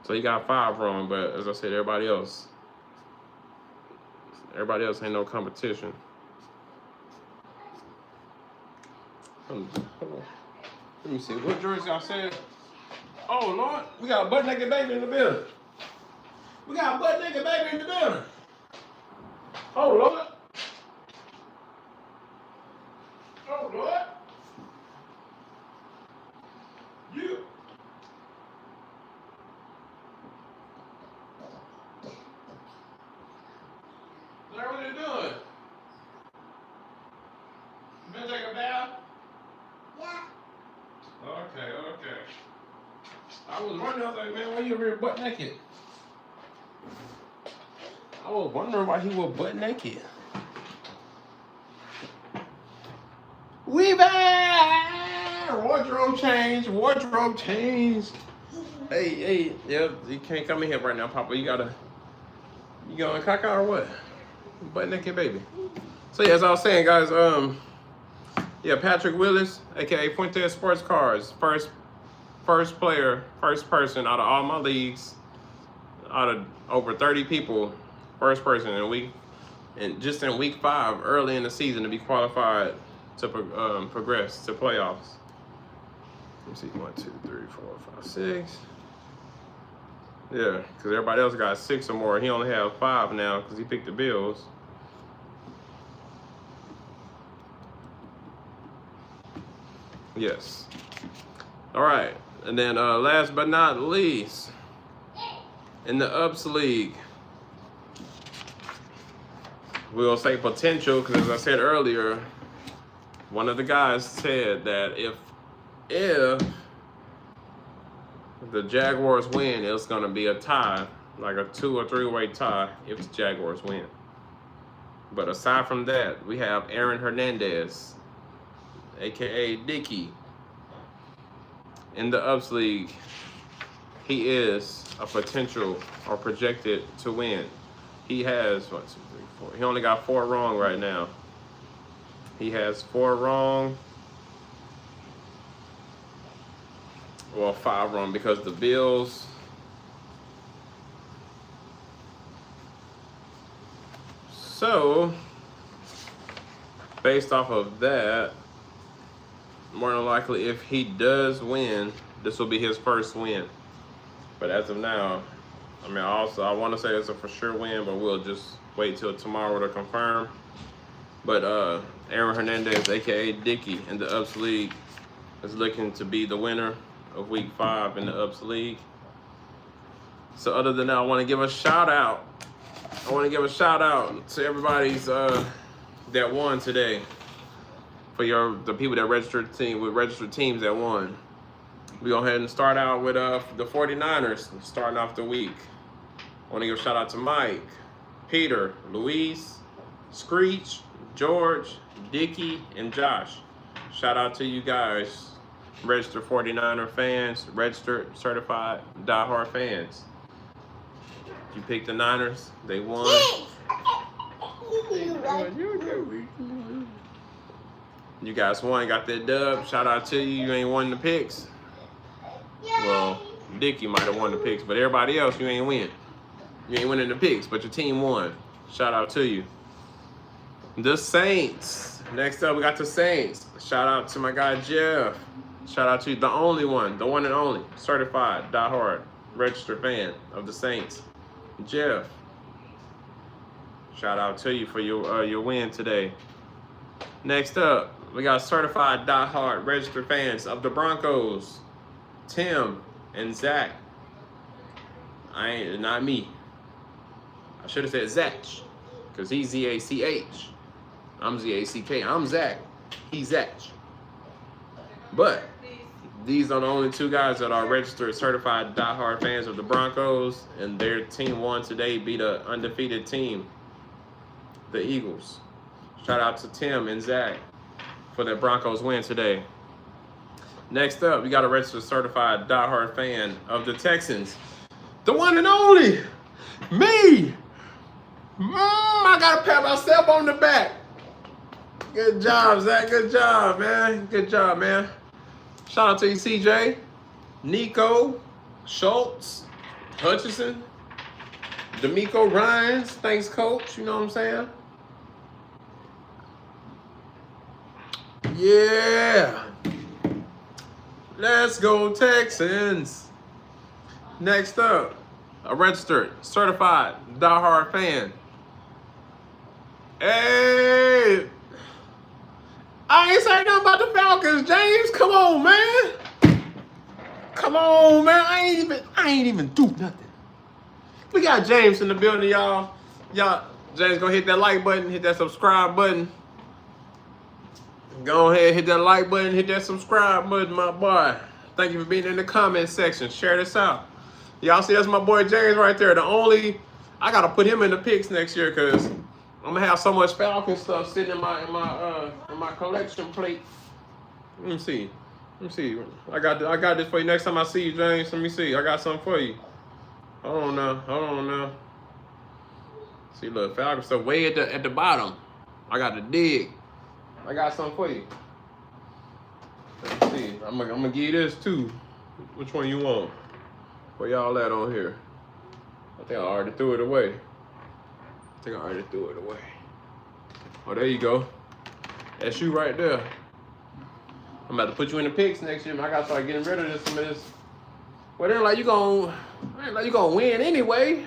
So he got 5 wrong, but as I said, everybody else ain't no competition. Hold on. Let me see. What jersey I said? Oh, Lord. We got a butt-naked baby in the building. Oh, Lord. Oh, Lord. You. What are you doing? You been taking a bath? Yeah. Okay. I was wondering, I was like, man, why you over here butt naked? I was wondering why he was butt naked. We back! Wardrobe change. Hey, yep, you can't come in here right now, Papa. You going caca or what? Butt naked baby. So yeah, as I was saying, guys, yeah, Patrick Willis, aka Fuentes Sports Cars, first person out of all my leagues, out of over 30 people, first person in week 5, early in the season, to be qualified to progress to playoffs. Let me see, 1, 2, 3, 4, 5, 6. Yeah, because everybody else got 6 or more. He only has 5 now because he picked the Bills. Yes. All right. And then last but not least, in the Ups League, we'll say potential, because as I said earlier, one of the guys said that if the Jaguars win, it's going to be a tie, like a 2 or 3-way tie if the Jaguars win. But aside from that, we have Aaron Hernandez, a.k.a. Dicky, in the Ups League. He is a potential or projected to win. He has, 1, 2, 3, 4. He only got 4 wrong right now. He has 4 wrong. Well, 5 wrong because the Bills. So, based off of that, more than likely, if he does win, this will be his first win. But as of now, I mean, I want to say it's a for sure win, but we'll just wait till tomorrow to confirm. But Aaron Hernandez, aka Dicky, in the Ups League, is looking to be the winner of Week 5 in the Ups League. So other than that, I want to give a shout out. I want to give a shout out to everybody's that won today. For the people that registered teams that won. We go ahead and start out with the 49ers starting off the week. I want to give a shout out to Mike, Peter, Luis, Screech, George, Dicky, and Josh. Shout out to you guys, registered 49er fans, registered certified diehard fans. You picked the Niners, they won. You guys won, got that dub. Shout out to you. You ain't won the picks. Well, Dicky might have won the picks, but everybody else, you ain't win. You ain't winning the picks, but your team won. Shout out to you. The Saints. Next up, we got the Saints. Shout out to my guy Jeff. Shout out to you, the only one, the one and only, certified, diehard, registered fan of the Saints, Jeff. Shout out to you for your win today. Next up, we got certified, diehard, registered fans of the Broncos, Tim and Zack. Not me. I should have said Zack, because he's Z-A-C-H. I'm Z-A-C-K. I'm Zack. He's Zack. But these are the only 2 guys that are registered, certified, diehard fans of the Broncos, and their team won today, beat an undefeated team, the Eagles. Shout out to Tim and Zack for that Broncos win today. Next up, we got a registered, certified, diehard fan of the Texans, the one and only me. I gotta pat myself on the back. Good job, Zack. Good job, man. Good job, man. Shout out to you, CJ, Nico, Schultz, Hutchinson, D'Amico Ryans. Thanks, coach. You know what I'm saying? Yeah. Let's go, Texans. Next up, a registered, certified, diehard fan. Hey, I ain't saying nothing about the Falcons, James. Come on, man. Come on, man. I ain't even do nothing. We got James in the building, y'all. James, go hit that like button, hit that subscribe button. Go ahead, hit that like button, hit that subscribe button, my boy. Thank you for being in the comment section. Share this out. Y'all see, that's my boy James right there. I gotta put him in the picks next year because I'm gonna have so much Falcon stuff sitting in my collection plate. Let me see. I got this for you next time I see you, James. Let me see. I got something for you. Hold on now. See, look, Falcon stuff way at the bottom. I got to dig. I got something for you. Let me see. I'm gonna give you this too. Which one you want? Where y'all at on here? I think I already threw it away. Oh, there you go. That's you right there. I'm about to put you in the picks next year, man. I gotta start getting rid of some of this. Well, it ain't like you gonna win anyway.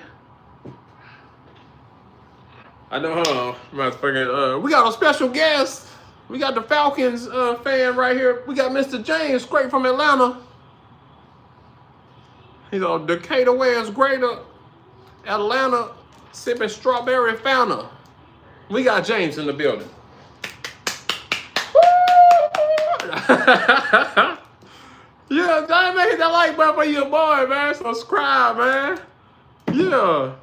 I know, huh? We got a special guest. We got the Falcons fan right here. We got Mr. James straight from Atlanta. He's on Decatur wears greater Atlanta sipping strawberry Fanta. We got James in the building. Yeah, man, hit that like button for your boy, man. Subscribe, man. Yeah.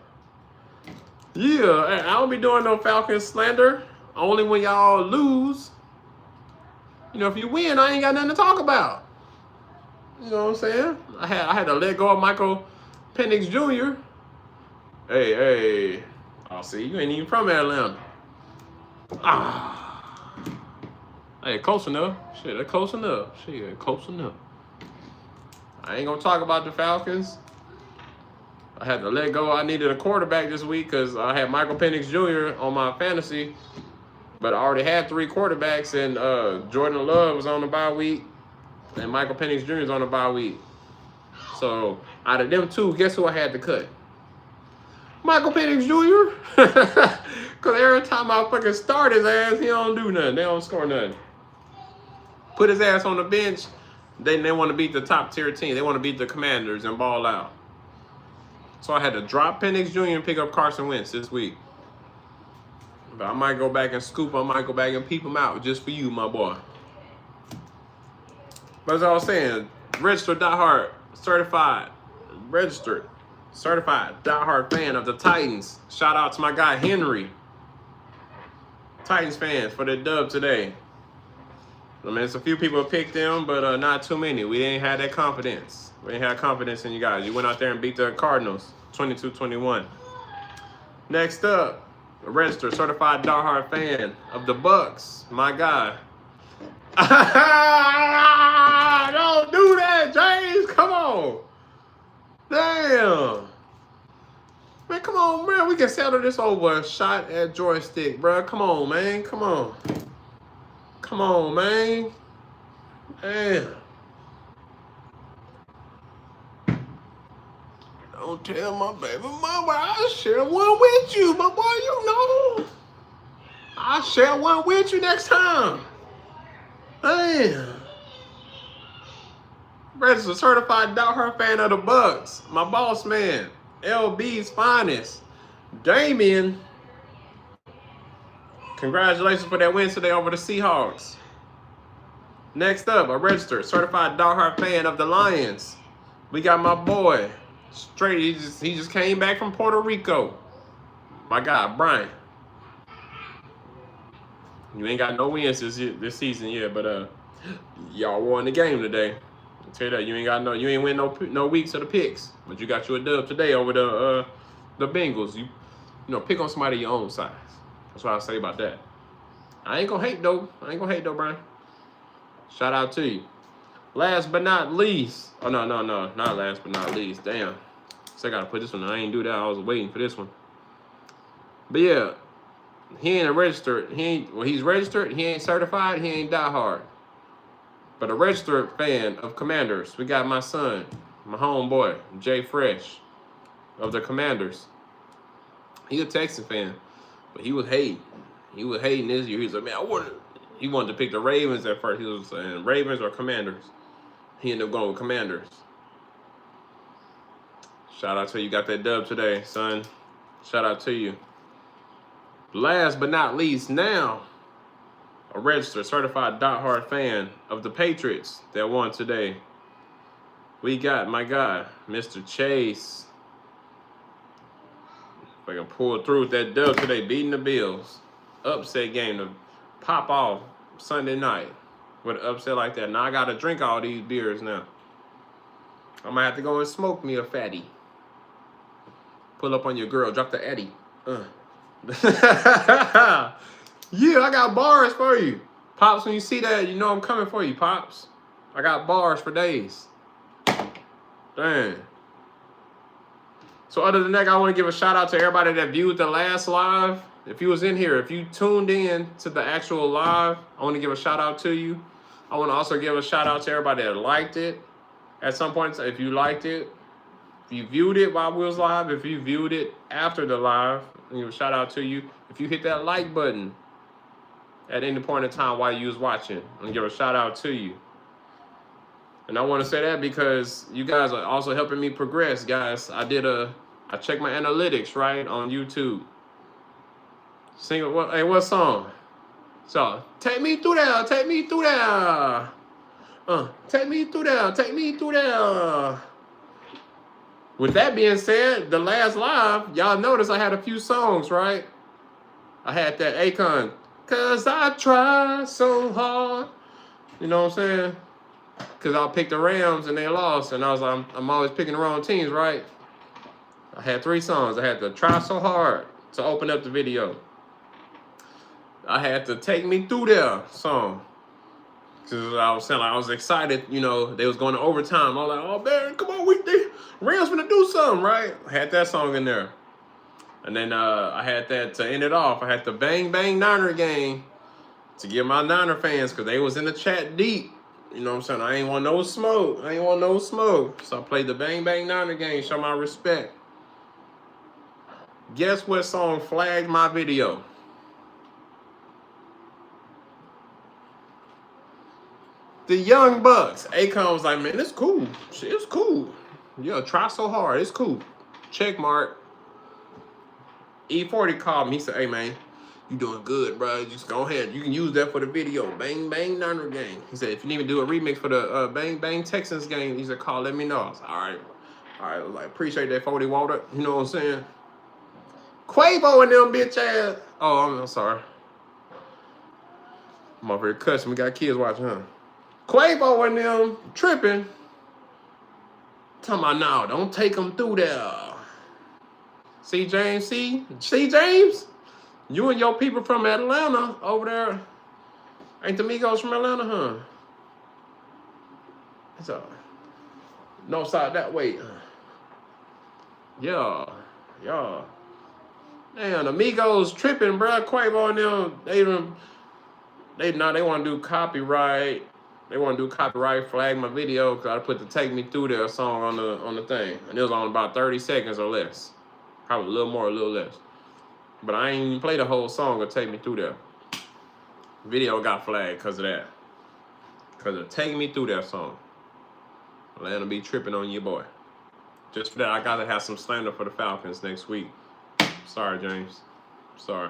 Yeah. Hey, I don't be doing no Falcons slander. Only when y'all lose. You know, if you win, I ain't got nothing to talk about. You know what I'm saying? I had to let go of Michael Penix Jr. Hey. Oh, see, you ain't even from Atlanta. Ah. Hey, close enough. Shit, that's close enough. Shit, close enough. I ain't gonna talk about the Falcons. I had to let go. I needed a quarterback this week because I had Michael Penix Jr. on my fantasy. But I already had 3 quarterbacks, and Jordan Love was on the bye week, and Michael Penix Jr. is on the bye week. So out of them 2, guess who I had to cut? Michael Penix Jr. Because every time I fucking start his ass, he don't do nothing. They don't score nothing. Put his ass on the bench. They want to beat the top tier team. They want to beat the Commanders and ball out. So I had to drop Penix Jr. and pick up Carson Wentz this week. But I might go back and scoop. I might go back and peep him out just for you, my boy. But as I was saying, registered diehard, certified diehard fan of the Titans. Shout out to my guy Henry. Titans fans for the dub today. I mean, it's a few people picked them, but not too many. We didn't have that confidence. We didn't have confidence in you guys. You went out there and beat the Cardinals, 22-21. Next up, a registered certified diehard fan of the Bucks. My guy. Don't do that, James. Come on. Damn. Man, come on, man. We can settle this over a shot at joystick, bro. Come on, man. Come on. Come on, man. Damn. Don't tell my baby mama I'll share one with you, my boy. You know. I'll share one with you next time. Damn. Registered certified diehard fan of the Bucks. My boss man. LB's finest. Damien. Congratulations for that win today over the Seahawks. Next up, a registered certified diehard fan of the Lions. We got my boy. Straight, he just came back from Puerto Rico. My guy, Brian. You ain't got no wins this season yet, but y'all won the game today. I'll tell you that you ain't win no weeks of the picks, but you got you a dub today over the Bengals. You pick on somebody your own size. That's what I'll say about that. I ain't gonna hate though, Brian. Shout out to you. Last but not least. Oh no, not last but not least. Damn. So I gotta put this one. I ain't do that. I was waiting for this one. But yeah, he ain't registered. He's registered. He ain't certified. He ain't diehard. But a registered fan of Commanders. We got my son, my homeboy, Jay Fresh, of the Commanders. He a Texan fan, but he was hating. He was hating this year. He was like, man, he wanted to pick the Ravens at first. He was saying Ravens or Commanders. He ended up going with Commanders. Shout out to you. Got that dub today, son. Shout out to you. Last but not least, now, a registered certified diehard fan of the Patriots that won today. We got my guy, Mr. Chase. If I can pull through with that dub today, beating the Bills. Upset game to pop off Sunday night with an upset like that. Now I got to drink all these beers now. I'm going to have to go and smoke me a fatty. Pull up on your girl. Drop the Eddie. Yeah, I got bars for you. Pops, when you see that, you know I'm coming for you, Pops. I got bars for days. Dang. So other than that, I want to give a shout out to everybody that viewed the last live. If you was in here, if you tuned in to the actual live, I want to give a shout out to you. I want to also give a shout out to everybody that liked it. At some point, if you liked it, if you viewed it while we was live, if you viewed it after the live, I give a shout out to you. If you hit that like button at any point in time while you was watching, and give a shout out to you. And I want to say that because you guys are also helping me progress, guys. I checked my analytics, right, on YouTube. Sing what song? So, take me through there, take me through there. Take me through there, take me through there. With that being said, the last live, y'all noticed I had a few songs, right? I had that Akon, 'cause I tried so hard. You know what I'm saying? 'Cause I picked the Rams and they lost, and I was like, I'm always picking the wrong teams, right? I had 3 songs. I had to Try So Hard to open up the video. I had to Take Me Through There song. Cause I was saying, like, I was excited, you know, they was going to overtime. I was like, oh man, come on, Rams gonna do something, right? I had that song in there. And then I had that to end it off. I had the Bang Bang Niner game to give my Niner fans, because they was in the chat deep. You know what I'm saying? I ain't want no smoke. I ain't want no smoke. So I played the Bang Bang Niner game, show my respect. Guess what song flagged my video? The Young Bucks. Akon was like, man, it's cool. Shit, it's cool. Yeah, Try So Hard. It's cool. Check mark. E40 called me. He said, hey, man, you doing good, bro. Just go ahead. You can use that for the video. Bang Bang Niner game. He said, if you need to do a remix for the Bang Bang Texans game, he said, call, let me know. I was like, all right. All right. I was like, appreciate that 40 water. You know what I'm saying? Quavo and them bitch ass. Oh, I'm sorry. I'm over here cussing. We got kids watching, huh? Quavo and them tripping. Talking about, no, don't take them through there. See, James, see, James? You and your people from Atlanta over there. Ain't the Migos from Atlanta, huh? It's north side that way. Yeah. Damn, the Migos tripping, bro. Quavo and them, they want to do copyright. They want to do copyright, flag my video, because I put the Take Me Through There song on the thing. And it was on about 30 seconds or less. Probably a little more, a little less. But I ain't even play the whole song of Take Me Through There. Video got flagged because of that. Because of Take Me Through That song. Atlanta be tripping on your boy. Just for that, I got to have some slander for the Falcons next week. Sorry, James. Sorry.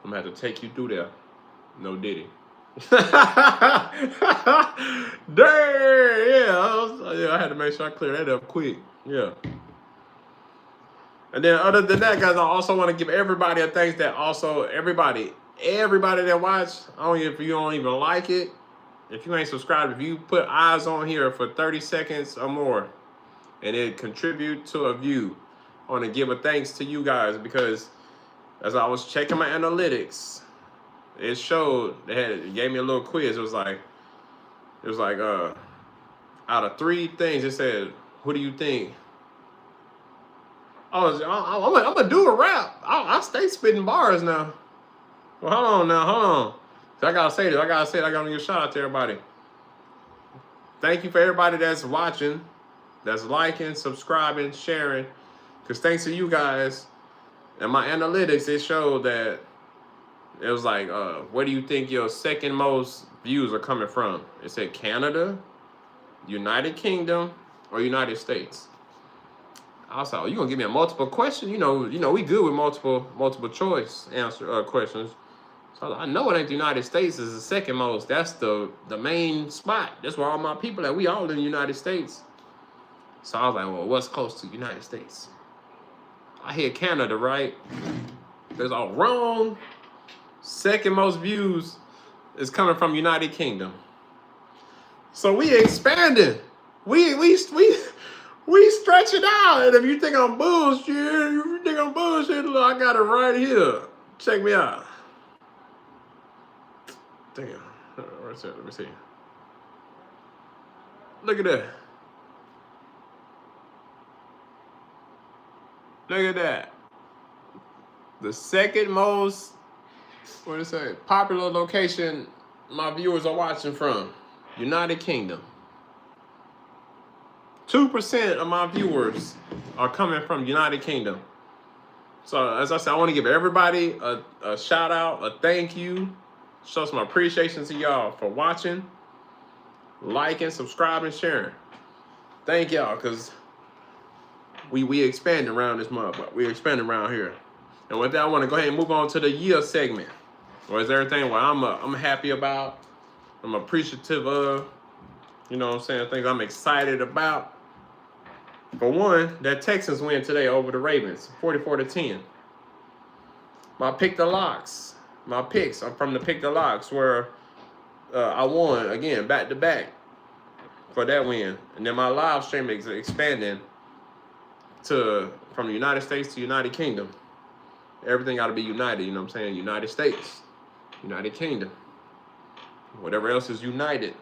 I'm going to have to take you through there. No Diddy. Dang, yeah, I had to make sure I clear that up quick. Yeah. And then other than that, guys, I also want to give everybody a thanks that also everybody that watch, if you don't even like it, if you ain't subscribed, if you put eyes on here for 30 seconds or more and it contribute to a view, I want to give a thanks to you guys, because as I was checking my analytics, it showed, it gave me a little quiz. It was like out of 3 things, it said, who do you think? I'm gonna do a rap. I stay spitting bars now. Well, hold on. So I gotta say this. I gotta give a shout out to everybody. Thank you for everybody that's watching, that's liking, subscribing, sharing. Because thanks to you guys and my analytics, it showed that it was like, where do you think your second most views are coming from? It said Canada, United Kingdom, or United States. Also, you gonna give me a multiple question? You know, we good with multiple choice answer questions. So I know it ain't the United States is the second most. That's the main spot. That's where all my people at. We all in the United States. So I was like, well, what's close to the United States? I hear Canada, right? That's all wrong. Second most views is coming from United Kingdom. So we expanding. We stretch it out. And if you think I'm bullshit, look, I got it right here. Check me out. Damn. Where's that? Let me see. Look at that. Look at that. The second most, what did it say? Popular location my viewers are watching from. United Kingdom. 2% of my viewers are coming from United Kingdom. So as I said, I want to give everybody a shout out, a thank you. show some appreciation to y'all for watching, liking, subscribing, sharing. Thank y'all, because we expanding around this month. We expanding around here. And with that, I want to go ahead and move on to the year segment. Or is everything what I'm happy about, I'm appreciative of, you know what I'm saying, things I'm excited about. For one, that Texans win today over the Ravens, 44-10. My pick the locks, my picks, I'm from the pick the locks where I won again back to back for that win. And then my live stream is expanding to from the United States to United Kingdom. Everything got to be united, you know what I'm saying? United States, United Kingdom. Whatever else is united,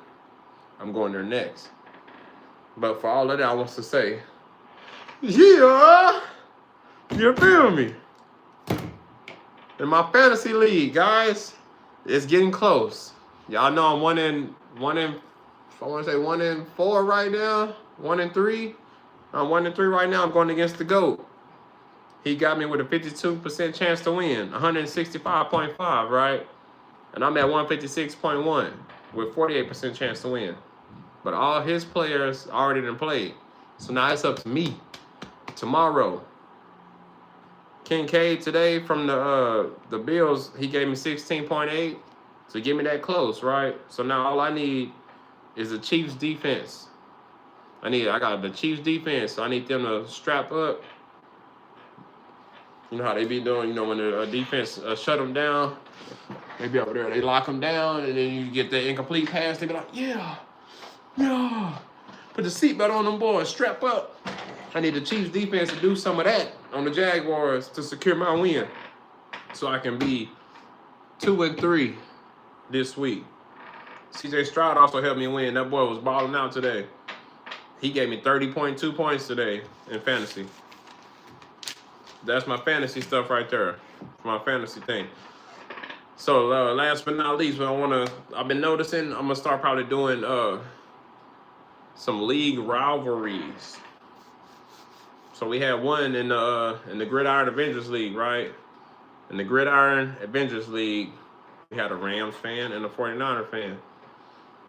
I'm going there next. But for all of that, I want to say, yeah, you feel me? In my fantasy league, guys, it's getting close. Y'all know I'm 1 in, I want to say 1 in 4 right now, 1 in 3. I'm 1 in 3 right now. I'm going against the GOAT. He got me with a 52% chance to win, 165.5, right? And I'm at 156.1 with 48% chance to win. But all his players already done played. So now it's up to me. Tomorrow, Kincaid today from the Bills, he gave me 16.8 to get me that close, right? So now all I need is the Chiefs defense. I got the Chiefs defense, so I need them to strap up. You know how they be doing, you know, when the defense shut them down, they be over there, they lock them down, and then you get the incomplete pass, they be like, yeah, put the seatbelt on them boys, strap up. I need the Chiefs defense to do some of that on the Jaguars to secure my win so I can be 2 and 3 this week. CJ Stroud also helped me win. That boy was balling out today. He gave me 30.2 points today in fantasy. That's my fantasy stuff right there, my fantasy thing. So last but not least, I've been noticing I'm gonna start probably doing some league rivalries. So we had one in the Gridiron Avengers League, right? In the Gridiron Avengers League, we had a Rams fan and a 49er fan.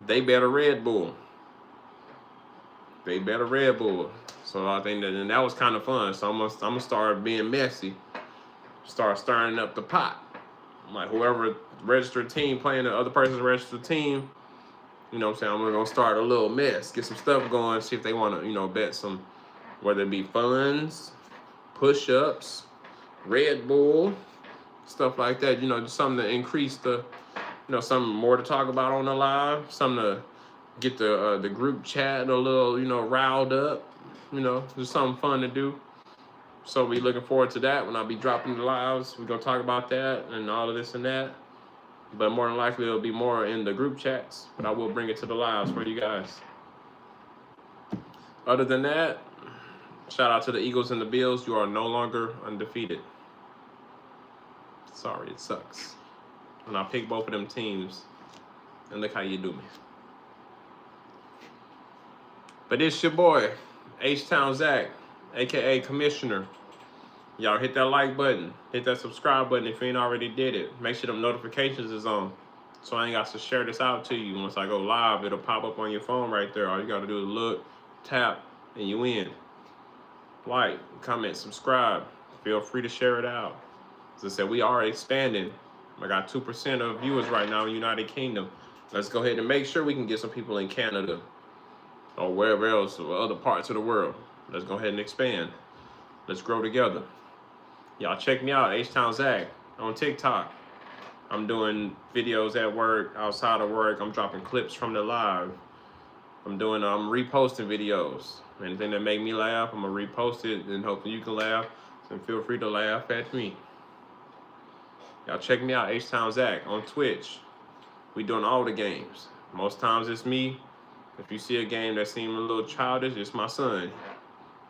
They bet a Red Bull. So I think that was kind of fun. So I'm gonna start being messy, start stirring up the pot. Like whoever registered team playing the other person's registered team, you know what I'm saying? I'm gonna start a little mess, get some stuff going, see if they want to, you know, bet some, whether it be funds, push-ups, Red Bull, stuff like that. You know, just something to increase the, you know, something more to talk about on the live, something to get the group chat a little, you know, riled up. You know, just something fun to do. So we looking forward to that when I'll be dropping the lives. We're gonna talk about that and all of this and that. But more than likely it'll be more in the group chats. But I will bring it to the lives for you guys. Other than that, shout out to the Eagles and the Bills. You are no longer undefeated. Sorry, it sucks. And I picked both of them teams. And look how you do me. But it's your boy, H-Town Zack, a.k.a. Commissioner. Y'all hit that like button. Hit that subscribe button if you ain't already did it. Make sure them notifications is on. So I ain't got to share this out to you. Once I go live, it'll pop up on your phone right there. All you got to do is look, tap, and you in. Like, comment, subscribe. Feel free to share it out. As I said, we are expanding. I got 2% of viewers right now in the United Kingdom. Let's go ahead and make sure we can get some people in Canada or wherever else, or other parts of the world. Let's go ahead and expand. Let's grow together. Y'all check me out, H-Town Zack, on TikTok. I'm doing videos at work, outside of work. I'm dropping clips from the live. I'm reposting videos. Anything that make me laugh, I'm gonna repost it, and hopefully you can laugh. And feel free to laugh at me. Y'all check me out, H-Town Zack, on Twitch. We doing all the games. Most times it's me. If you see a game that seems a little childish, it's my son.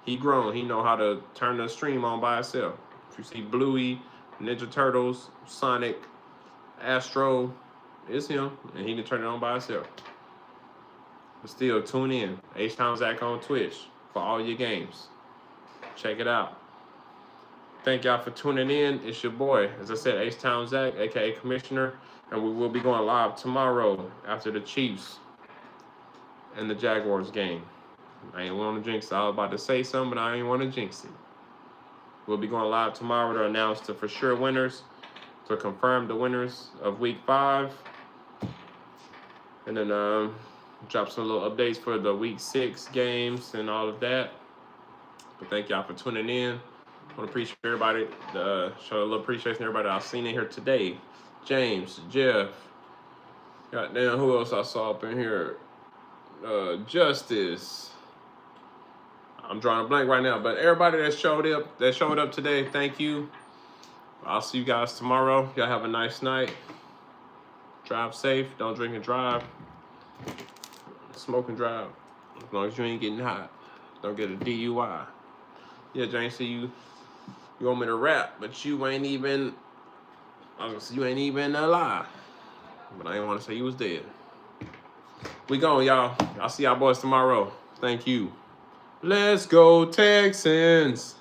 He grown. He know how to turn the stream on by himself. If you see Bluey, Ninja Turtles, Sonic, Astro, it's him, and he can turn it on by himself. But still, tune in. H-Town Zack on Twitch for all your games. Check it out. Thank y'all for tuning in. It's your boy, as I said, H-Town Zack, a.k.a. Commissioner. And we will be going live tomorrow after the Chiefs and the Jaguars game. I ain't want to jinx it. I was about to say something, but I ain't want to jinx it. We'll be going live tomorrow to announce the for sure winners, to confirm the winners of Week 5. And then drop some little updates for the Week 6 games and all of that. But thank y'all for tuning in. I want to appreciate everybody, show a little appreciation to everybody I've seen in here today. James, Jeff, goddamn, who else I saw up in here? Justice. I'm drawing a blank right now, but everybody that showed up today, thank you. I'll see you guys tomorrow. Y'all have a nice night. Drive safe. Don't drink and drive. Smoke and drive. As long as you ain't getting hot. Don't get a DUI. Yeah, James, see you want me to rap, but you ain't even alive. But I didn't want to say you was dead. We going, y'all. I'll see y'all boys tomorrow. Thank you. Let's go, Texans.